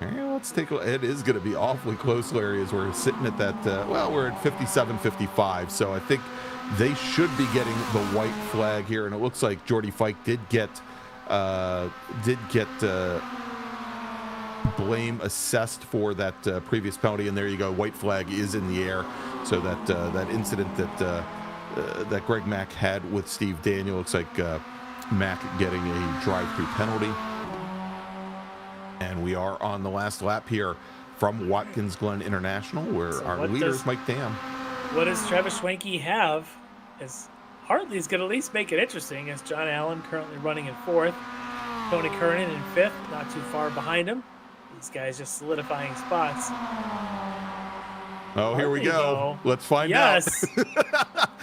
[SPEAKER 2] Yeah, let's take a look. It is going to be awfully close, Larry, as we're sitting at that. We're at 57-55, so I think they should be getting the white flag here, and it looks like Jordy Fike did get blame assessed for that previous penalty, and there you go. White flag is in the air. So that incident that Greg Mack had with Steve Daniel, looks like Mack getting a drive-through penalty. And we are on the last lap here from Watkins Glen International, where our leader is Mike Dam.
[SPEAKER 3] What does Travis Schwenke have? As Hartley's going to at least make it interesting, as John Allen currently running in 4th, Tony Kernan in 5th, not too far behind him. These guys just solidifying spots.
[SPEAKER 2] Oh, here we go. Let's find out.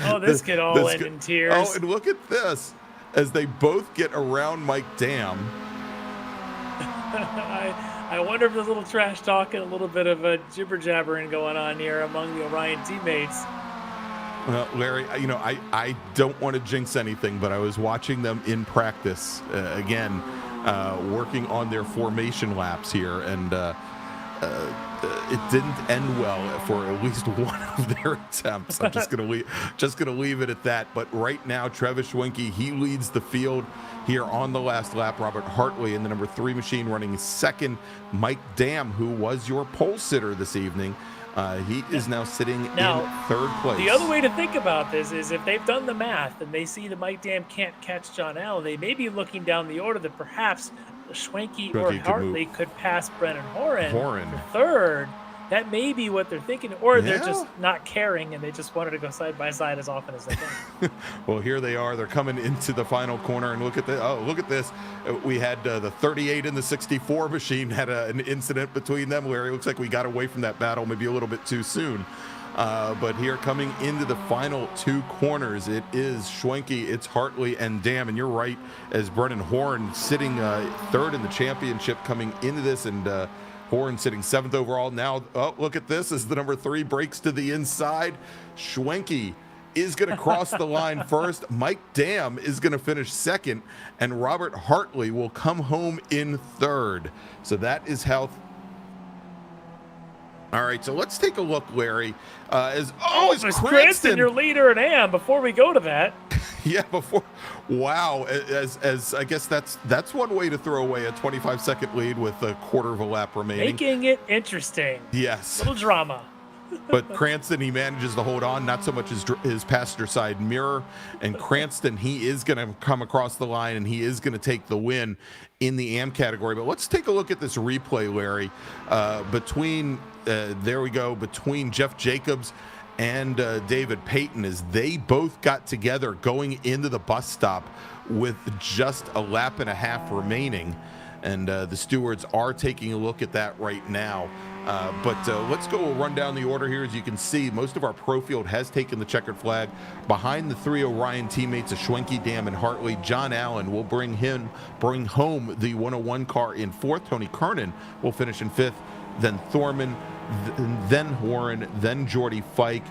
[SPEAKER 3] Oh, this could all end in tears.
[SPEAKER 2] Oh, and look at this. As they both get around Mike Dam.
[SPEAKER 3] I wonder if there's a little trash talk and a little bit of a jibber-jabbering going on here among the Orion teammates.
[SPEAKER 2] Well, Larry, I don't want to jinx anything, but I was watching them in practice again, working on their formation laps here, and it didn't end well for at least one of their attempts. I'm just gonna leave it at that. But right now, Travis Schwenke, he leads the field here on the last lap. Robert Hartley in the number 3 machine running second. Mike Dam, who was your pole sitter this evening, he is now sitting in 3rd place.
[SPEAKER 3] The other way to think about this is if they've done the math and they see that Mike Dam can't catch John Allen, they may be looking down the order that perhaps Schwenke or Hartley could pass Brennan Horan for 3rd. That may be what they're thinking, or they're just not caring and they just wanted to go side by side as often as they can.
[SPEAKER 2] Well, here they are. They're coming into the final corner, and look at this. Oh, look at this. We had the 38 and the 64 machine had an incident between them where it looks like we got away from that battle maybe a little bit too soon. But here coming into the final 2 corners, it is Schwenke, it's Hartley, and Dam. And you're right, as Brennan Horn sitting 3rd in the championship coming into this, and Horn sitting 7th overall. Now, look at this as the number 3 breaks to the inside. Schwenke is going to cross the line first. Mike Dam is going to finish 2nd, and Robert Hartley will come home in 3rd. So that is how. All right, so let's take a look, Larry. Is
[SPEAKER 3] Cranston your leader at AM? Before we go to that,
[SPEAKER 2] yeah, wow, as I guess that's one way to throw away a 25-second lead with a quarter of a lap remaining,
[SPEAKER 3] making it interesting.
[SPEAKER 2] Yes,
[SPEAKER 3] little drama.
[SPEAKER 2] But Cranston, he manages to hold on, not so much his passenger side mirror. And Cranston, he is going to come across the line, and he is going to take the win in the AM category. But let's take a look at this replay, Larry. There we go, between Jeff Jacobs and David Payton, as they both got together going into the bus stop with just a lap and a half remaining. And the stewards are taking a look at that right now. But let's go run down the order here. As you can see, most of our pro field has taken the checkered flag. Behind the 3 Orion teammates of Schwenke, Dam, and Hartley, John Allen will bring home the 101 car in 4th. Tony Kernan will finish in 5th. Then Thorman, then Warren, then Jordy Fike,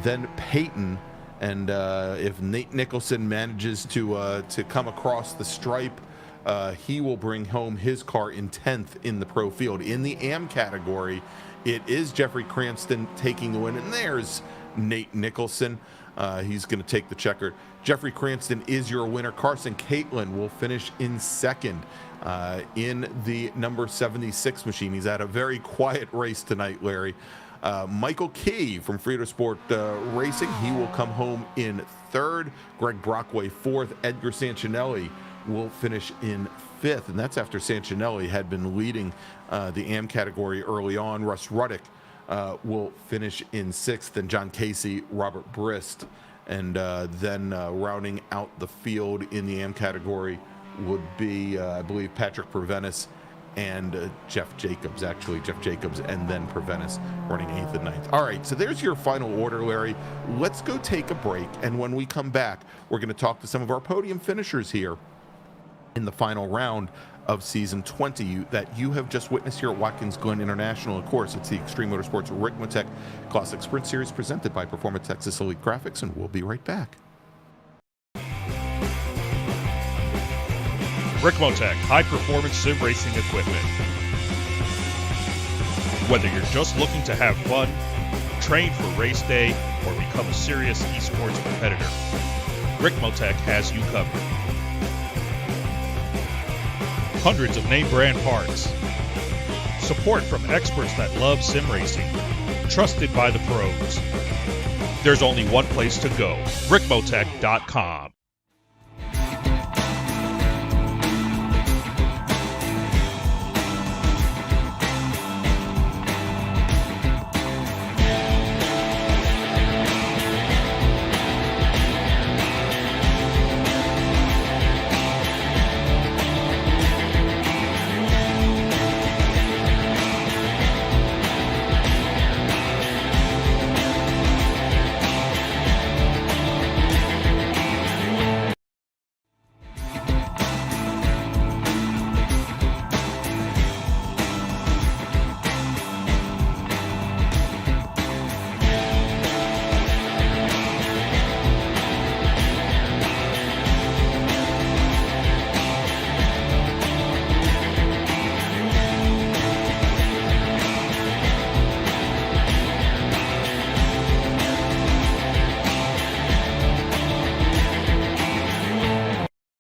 [SPEAKER 2] then Payton, And if Nate Nicholson manages to come across the stripe, he will bring home his car in 10th in the pro field. In the AM category, it is Jeffrey Cranston taking the win, and there's Nate Nicholson. He's going to take the checkered. Jeffrey Cranston is your winner. Carson Caitlin will finish in second in the number 76 machine. He's had a very quiet race tonight, Larry. Michael Key from Frito Sport Racing, he will come home in third. Greg Brockway fourth. Edgar Sancinelli will finish in fifth, and that's after Sancinelli had been leading the AM category early on. Russ Ruddick will finish in sixth, and John Casey, Robert Brist, and then rounding out the field in the AM category would be, I believe, Patrick Preventis and Jeff Jacobs, and then Preventis running 8th and 9th. All right, so there's your final order, Larry. Let's go take a break, and when we come back, we're going to talk to some of our podium finishers here in the final round of Season 20 that you have just witnessed here at Watkins Glen International. Of course, it's the Extreme Motorsports Ricmotech Classic Sprint Series presented by Performa Texas Elite Graphics, and we'll be right back.
[SPEAKER 6] Ricmotech, high-performance sim racing equipment. Whether you're just looking to have fun, train for race day, or become a serious esports competitor, Ricmotech has you covered. Hundreds of name-brand parts. Support from experts that love sim racing. Trusted by the pros. There's only one place to go, Ricmotech.com.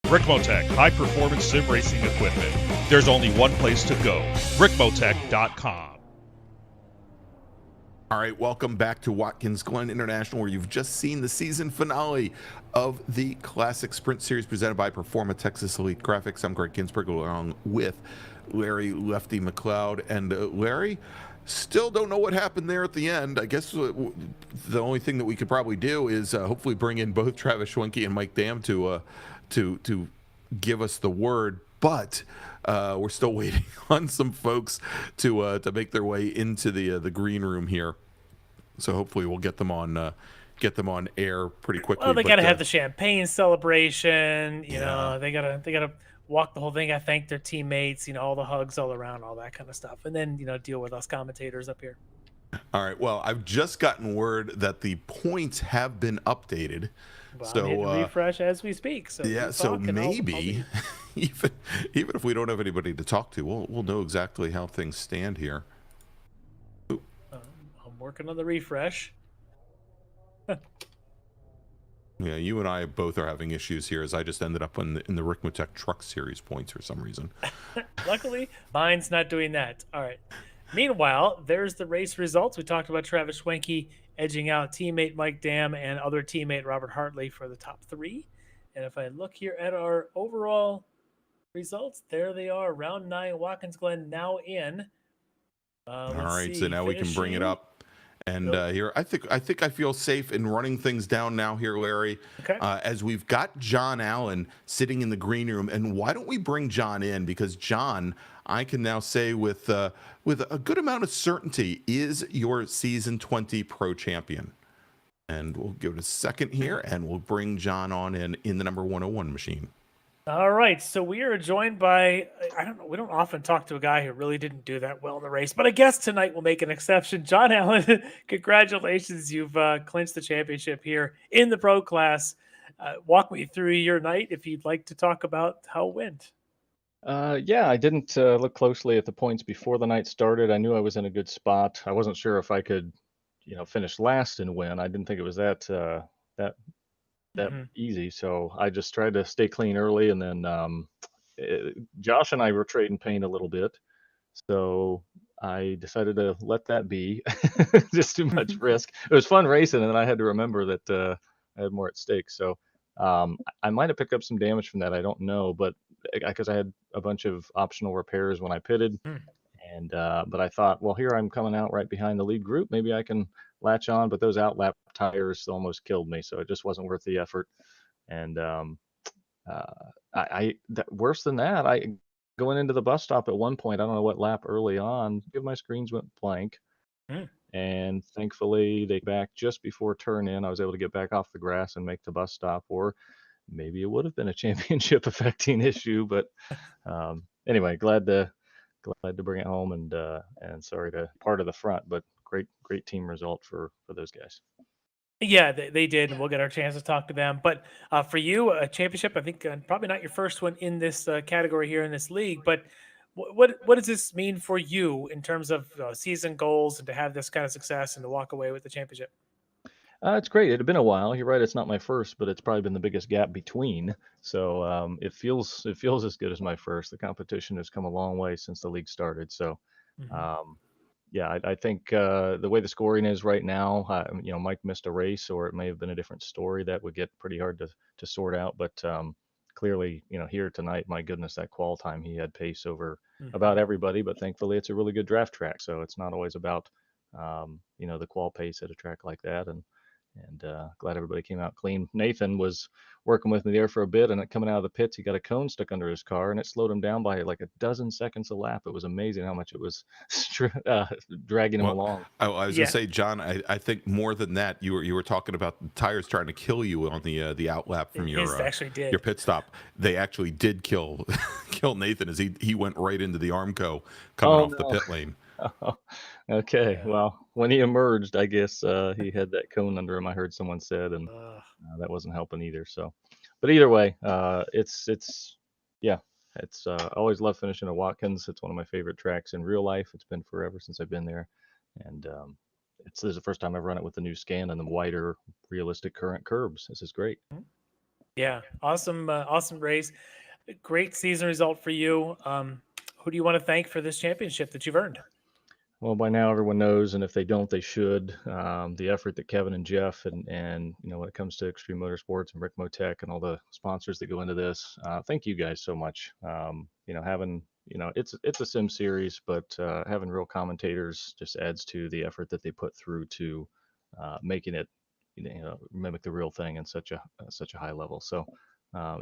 [SPEAKER 6] Ricmotech, high-performance sim racing equipment. There's only one place to go, Ricmotech.com.
[SPEAKER 2] All right, welcome back to Watkins Glen International, where you've just seen the season finale of the Classic Sprint Series presented by Performa Texas Elite Graphics. I'm Greg Ginsberg, along with Larry Lefty McLeod. And Larry, still don't know what happened there at the end. I guess the only thing that we could probably do is hopefully bring in both Travis Schwenke and Mike Dam to give us the word, but we're still waiting on some folks to make their way into the green room here. So hopefully we'll get them on air pretty quickly.
[SPEAKER 3] Well, they got to have the champagne celebration. You know, they gotta walk the whole thing. I thank their teammates. You know, all the hugs all around, all that kind of stuff, and then deal with us commentators up here.
[SPEAKER 2] All right. Well, I've just gotten word that the points have been updated.
[SPEAKER 3] Well,
[SPEAKER 2] so
[SPEAKER 3] I'm hitting refresh as we speak. So
[SPEAKER 2] yeah. So maybe even if we don't have anybody to talk to, we'll know exactly how things stand here.
[SPEAKER 3] I'm working on the refresh.
[SPEAKER 2] Yeah, you and I both are having issues here, as I just ended up in the Ricmotech Truck Series points for some reason.
[SPEAKER 3] Luckily, mine's not doing that. All right. Meanwhile, there's the race results. We talked about Travis Schwenke edging out teammate Mike Dam and other teammate Robert Hartley for the top three. And if I look here at our overall results, there they are. Round 9, Watkins Glen now in.
[SPEAKER 2] All right, so now we can bring it up. And here, I think I feel safe in running things down now here, Larry.
[SPEAKER 3] Okay.
[SPEAKER 2] As we've got John Allen sitting in the green room, and why don't we bring John in? Because John, I can now say with a good amount of certainty, is your season 20 pro champion. And we'll give it a second here, and we'll bring John on in the number 101 machine.
[SPEAKER 3] All right, so we are joined by, I don't know, we don't often talk to a guy who really didn't do that well in the race, but I guess tonight we'll make an exception. John Allen, congratulations. You've clinched the championship here in the pro class. Walk me through your night if you'd like to talk about how it went.
[SPEAKER 7] Yeah, I didn't look closely at the points before the night started. I knew I was in a good spot. I wasn't sure if I could, finish last and win. I didn't think it was that that
[SPEAKER 3] Mhm.
[SPEAKER 7] easy. So I just tried to stay clean early, and then Josh and I were trading paint a little bit. So I decided to let that be. Just too much risk. It was fun racing, and then I had to remember that I had more at stake. So I might have picked up some damage from that. I don't know, but because I had a bunch of optional repairs when I pitted,
[SPEAKER 3] Mm.
[SPEAKER 7] and but I thought, well, here I'm coming out right behind the lead group. Maybe I can latch on. But those outlap tires almost killed me, so it just wasn't worth the effort. And worse than that, I going into the bus stop at one point, I don't know what lap early on, my screens went blank,
[SPEAKER 3] Mm.
[SPEAKER 7] and thankfully they back just before turn in. I was able to get back off the grass and make the bus stop, or maybe it would have been a championship affecting issue. But anyway, glad to bring it home, and sorry to part of the front, but great team result for those guys.
[SPEAKER 3] Yeah, they did, and we'll get our chance to talk to them. But for you, a championship, I think probably not your first one in this category here in this league. But what does this mean for you in terms of season goals and to have this kind of success and to walk away with the championship?
[SPEAKER 7] It's great. It had been a while. You're right. It's not my first, but it's probably been the biggest gap between. So it feels as good as my first. The competition has come a long way since the league started. So
[SPEAKER 3] Hmm.
[SPEAKER 7] um, yeah, I think the way the scoring is right now, Mike missed a race, or it may have been a different story that would get pretty hard to sort out. But clearly, here tonight, my goodness, that qual time he had pace over about
[SPEAKER 3] Hmm.
[SPEAKER 7] everybody. But thankfully, it's a really good draft track, so it's not always about the qual pace at a track like that. And glad everybody came out clean. Nathan was working with me there for a bit, and coming out of the pits, he got a cone stuck under his car, and it slowed him down by like a dozen seconds a lap. It was amazing how much it was dragging him
[SPEAKER 2] Well,
[SPEAKER 7] along.
[SPEAKER 2] I was gonna
[SPEAKER 3] Yeah,
[SPEAKER 2] say, John, I think more than that, you were talking about the tires trying to kill you on the outlap from
[SPEAKER 3] his actually
[SPEAKER 2] your
[SPEAKER 3] did.
[SPEAKER 2] pit stop. They actually did kill kill Nathan as he went right into the Armco coming
[SPEAKER 7] Oh
[SPEAKER 2] off the
[SPEAKER 7] no.
[SPEAKER 2] pit lane.
[SPEAKER 7] Okay.
[SPEAKER 3] Yeah.
[SPEAKER 7] Well, when he emerged, I guess he had that cone under him. I heard someone said, and
[SPEAKER 3] Uh,
[SPEAKER 7] that wasn't helping either. So, but either way, it's yeah, it's always love finishing at Watkins. It's one of my favorite tracks in real life. It's been forever since I've been there, and this is the first time I've run it with the new scan and the wider, realistic current curbs. This is great.
[SPEAKER 3] yeah, awesome, awesome race. Great season result for you. Who do you want to thank for this championship that you've earned?
[SPEAKER 7] Well, by now everyone knows, and if they don't, they should. The effort that Kevin and Jeff and when it comes to Extreme Motorsports and Ricmotech and all the sponsors that go into this, thank you guys so much. Having it's a sim series, but having real commentators just adds to the effort that they put through to making it mimic the real thing in such a high level. So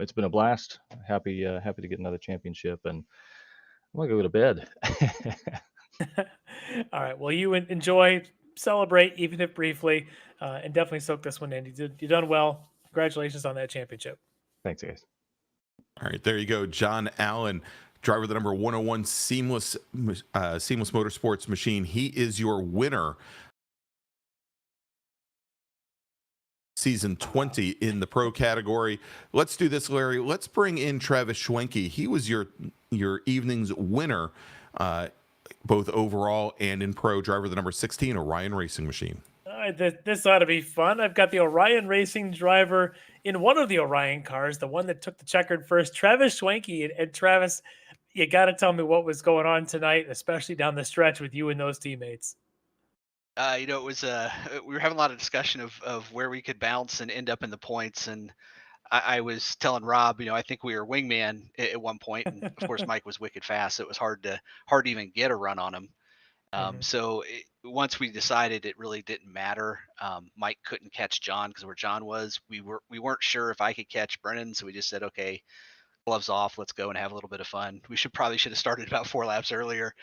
[SPEAKER 7] it's been a blast. Happy to get another championship, and I'm gonna go to bed.
[SPEAKER 3] All right. Well, you enjoy, celebrate, even if briefly, and definitely soak this one in. You done well. Congratulations on that championship.
[SPEAKER 7] Thanks, guys.
[SPEAKER 2] All right, there you go, John Allen, driver of the number 101 Seamless Motorsports machine. He is your winner. Season 20 in the pro category. Let's do this, Larry. Let's bring in Travis Schwenke. He was your evening's winner, both overall and in pro, driver of the number 16 Orion Racing machine.
[SPEAKER 3] All right, this ought to be fun. I've got the Orion Racing driver in one of the Orion cars, the one that took the checkered first, Travis Schwenke. And Travis, you got to tell me what was going on tonight, especially down the stretch with you and those teammates.
[SPEAKER 8] It was we were having a lot of discussion of where we could bounce and end up in the points, and I was telling Rob, I think we were wingman at one point, and of course Mike was wicked fast, so it was hard to even get a run on him.
[SPEAKER 3] Mhm.
[SPEAKER 8] Once we decided it really didn't matter, Mike couldn't catch John because where John was, we weren't sure if I could catch Brennan, so we just said, okay, gloves off, let's go and have a little bit of fun. We should have started about 4 laps earlier.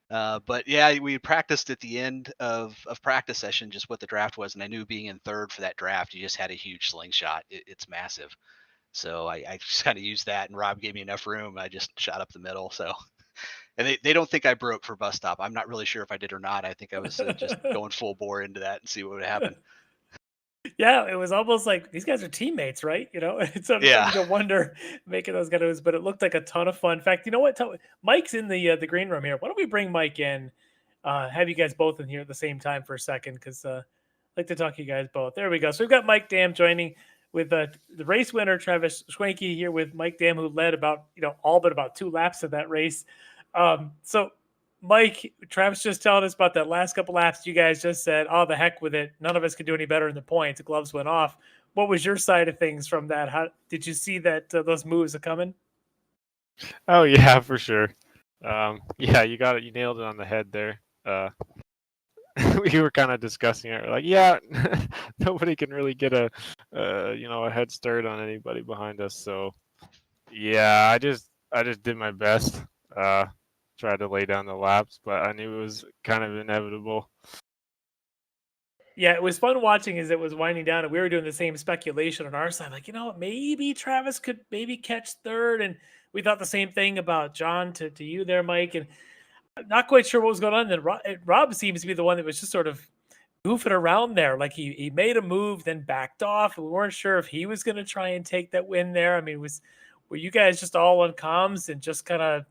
[SPEAKER 8] But yeah, we practiced at the end of practice session just what the draft was, and I knew being in third for that draft, you just had a huge slingshot. It's massive. So I just kind of used that, and Rob gave me enough room. I just shot up the middle. So, and they don't think I broke for bus stop. I'm not really sure if I did or not. I think I was just going full bore into that and see what would happen.
[SPEAKER 3] Yeah, it was almost like these guys are teammates, right? It's sort of
[SPEAKER 8] Yeah.
[SPEAKER 3] something to wonder making those kind of moves, but it looked like a ton of fun. In fact, you know what? Mike's in the green room here. Why don't we bring Mike in? Have you guys both in here at the same time for a second? Because I'd like to talk to you guys both. There we go. So we've got Mike Dam joining with the race winner, Travis Schwenke, here with Mike Dam, who led about, all but about 2 laps of that race. So Mike, Travis just telling us about that last couple laps. You guys just said, "Oh, the heck with it. None of us could do any better in the points. The gloves went off." What was your side of things from that? How did you see that those moves are coming?
[SPEAKER 9] Oh yeah, for sure. Yeah, you got it. You nailed it on the head there. We were kind of discussing it. We're like, yeah, nobody can really get a head start on anybody behind us. So yeah, I just did my best. Tried to lay down the laps, but I knew it was kind of inevitable.
[SPEAKER 3] Yeah, it was fun watching as it was winding down, and we were doing the same speculation on our side. Like, maybe Travis could maybe catch third, and we thought the same thing about John to you there, Mike. And I'm not quite sure what was going on. Then Rob seems to be the one that was just sort of goofing around there. Like he made a move, then backed off. And we weren't sure if he was going to try and take that win there. I mean, were you guys just all on comms and just kind of,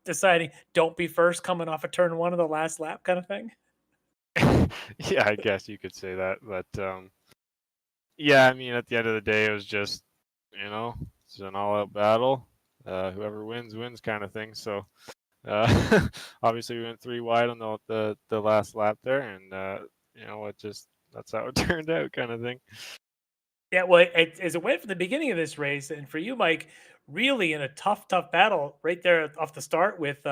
[SPEAKER 3] deciding don't be first coming off a turn 1 of the last lap kind of thing?
[SPEAKER 9] Yeah, I guess you could say that. But yeah, I mean, at the end of the day, it was just, it's an all-out battle. Whoever wins kind of thing. So obviously we went 3 wide on the last lap there, and that's how it turned out, kind of thing.
[SPEAKER 3] Yeah, well, as it went from the beginning of this race, and for you, Mike, really in a tough battle right there off the start with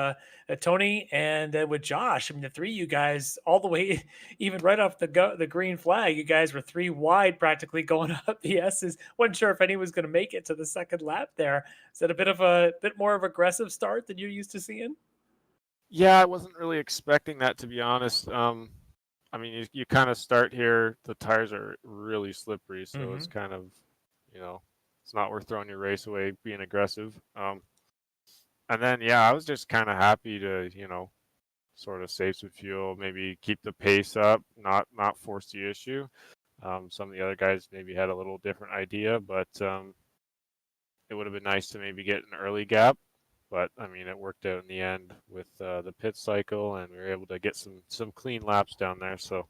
[SPEAKER 3] Tony and with Josh. I mean, the 3 of you guys, all the way, even right off the green flag, you guys were 3 wide practically going up the S's. Wasn't sure if anyone was going to make it to the second lap there. Is that a bit more of aggressive start than you're used to seeing?
[SPEAKER 9] Yeah, I wasn't really expecting that, to be honest. I mean, you kind of start here, the tires are really slippery, so it's kind of, it's not worth throwing your race away being aggressive. And then, yeah, I was just kind of happy to, sort of save some fuel, maybe keep the pace up, not force the issue. Some of the other guys maybe had a little different idea, but it would have been nice to maybe get an early gap. But I mean, it worked out in the end with the pit cycle, and we were able to get some clean laps down there. So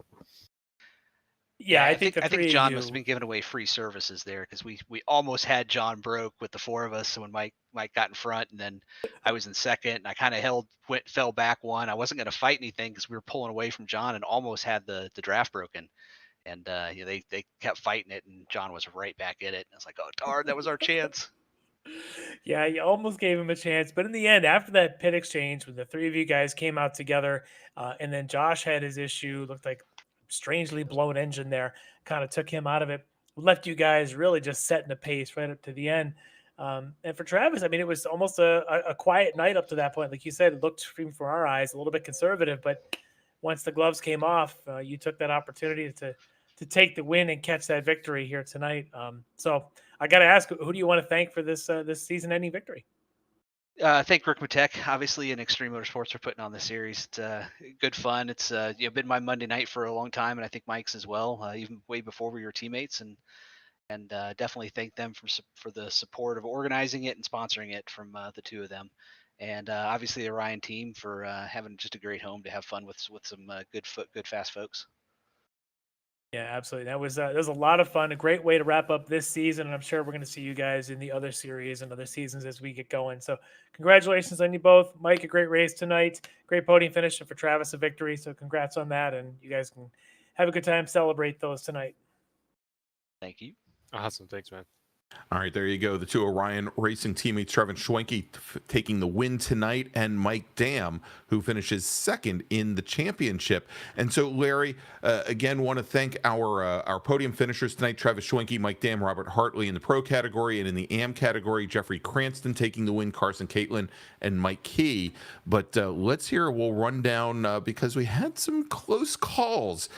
[SPEAKER 3] yeah, I think
[SPEAKER 8] John must have been giving away free services there, because we almost had John broke with the 4 of us. So when Mike got in front, and then I was in second, and I kind of fell back 1. I wasn't going to fight anything because we were pulling away from John, and almost had the draft broken. And they kept fighting it, and John was right back in it. And I was like, oh darn, that was our chance.
[SPEAKER 3] Yeah, you almost gave him a chance, but in the end, after that pit exchange, when the 3 of you guys came out together, and then Josh had his issue, looked like strangely blown engine there, kind of took him out of it, left you guys really just setting the pace right up to the end. And for Travis, I mean, it was almost a quiet night up to that point. Like you said, it looked from our eyes a little bit conservative, but once the gloves came off, you took that opportunity to take the win and catch that victory here tonight. So I got to ask, who do you want to thank for this season-ending victory?
[SPEAKER 8] Thank Ricmotech, obviously, and Extreme Motorsports for putting on the series. It's good fun. It's been my Monday night for a long time, and I think Mike's as well, even way before we were teammates. And definitely thank them for the support of organizing it and sponsoring it from the 2 of them. And obviously the Orion team for having just a great home to have fun with some good fast folks.
[SPEAKER 3] Yeah, absolutely. That was a lot of fun. A great way to wrap up this season, and I'm sure we're going to see you guys in the other series and other seasons as we get going. So, congratulations on you both, Mike. A great race tonight. Great podium finish, and for Travis, a victory. So, congrats on that, and you guys can have a good time, celebrate those tonight.
[SPEAKER 8] Thank you.
[SPEAKER 9] Awesome, thanks, man.
[SPEAKER 2] All right, there you go. The 2 Orion Racing teammates, Travis Schwenke taking the win tonight, and Mike Dam, who finishes second in the championship. And so, Larry, again, want to thank our podium finishers tonight: Travis Schwenke, Mike Dam, Robert Hartley in the pro category, and in the AM category, Jeffrey Cranston taking the win, Carson Caitlin, and Mike Key. But let's hear. We'll run down because we had some close calls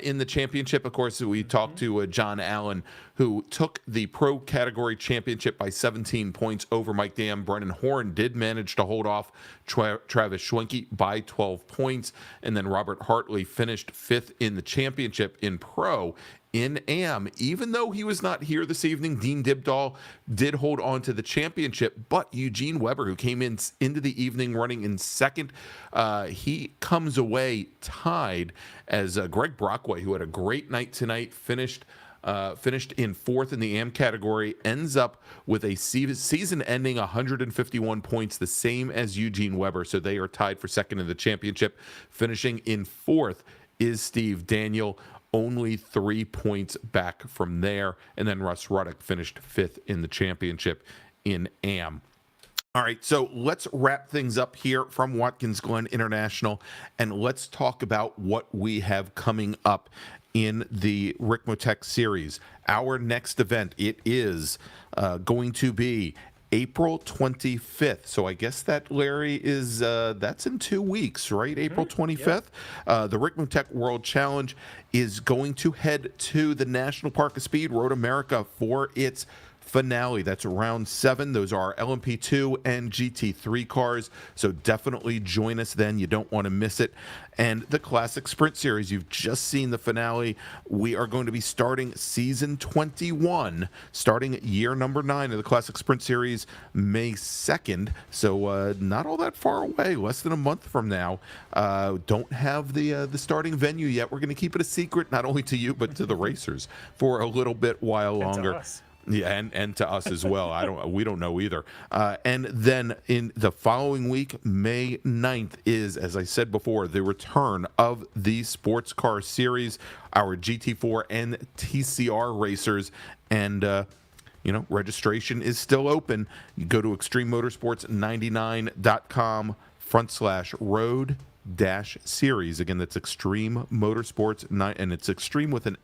[SPEAKER 2] in the championship. Of course, we talked to John Allen, who took the pro category championship by 17 points over Mike Dam. Brennan Horn did manage to hold off Travis Schwenke by 12 points. And then Robert Hartley finished 5th in the championship in pro. In AM, even though he was not here this evening, Dean Dibdahl did hold on to the championship, but Eugene Weber, who came into the evening running in 2nd, he comes away tied as Greg Brockway, who had a great night tonight, finished in 4th in the AM category, ends up with a season-ending 151 points, the same as Eugene Weber, so they are tied for 2nd in the championship. Finishing in 4th is Steve Daniel, only 3 points back from there. And then Russ Ruddock finished 5th in the championship in AM. All right, so let's wrap things up here from Watkins Glen International, and let's talk about what we have coming up in the Ricmotech series. Our next event, it is going to be April 25th. So I guess that, Larry, is that's in 2 weeks, right? April 25th. Yeah. The Ricmotech World Challenge is going to head to the National Park of Speed, Road America, for its finale. That's round 7. Those are LMP2 and GT3 cars. So definitely join us then. You don't want to miss it. And the Classic Sprint Series, you've just seen the finale. We are going to be starting season 21, starting year number 9 of the Classic Sprint Series, May 2nd. So not all that far away, less than a month from now. Don't have the starting venue yet. We're going to keep it a secret, not only to you, but to the racers for a little bit while longer.
[SPEAKER 3] To us.
[SPEAKER 2] Yeah, and to us as well. We don't know either. And then in the following week, May 9th, is, as I said before, the return of the Sports Car Series, our GT4 and TCR racers. And, registration is still open. You go to extrememotorsports99.com/road-series. Again, that's Extreme Motorsports 9, and it's Extreme with an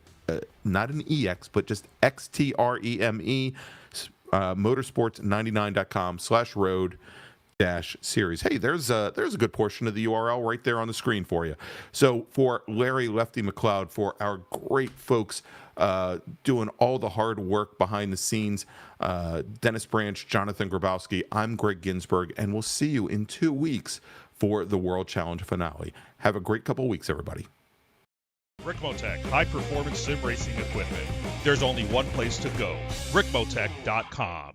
[SPEAKER 2] not an EX, but just XTREME, motorsports99.com/road-series. Hey, there's a good portion of the URL right there on the screen for you. So for Larry Lefty McLeod, for our great folks doing all the hard work behind the scenes, Dennis Branch, Jonathan Grabowski, I'm Greg Ginsburg, and we'll see you in 2 weeks for the World Challenge finale. Have a great couple weeks, everybody.
[SPEAKER 6] Ricmotech, high-performance sim racing equipment. There's only one place to go, ricmotech.com.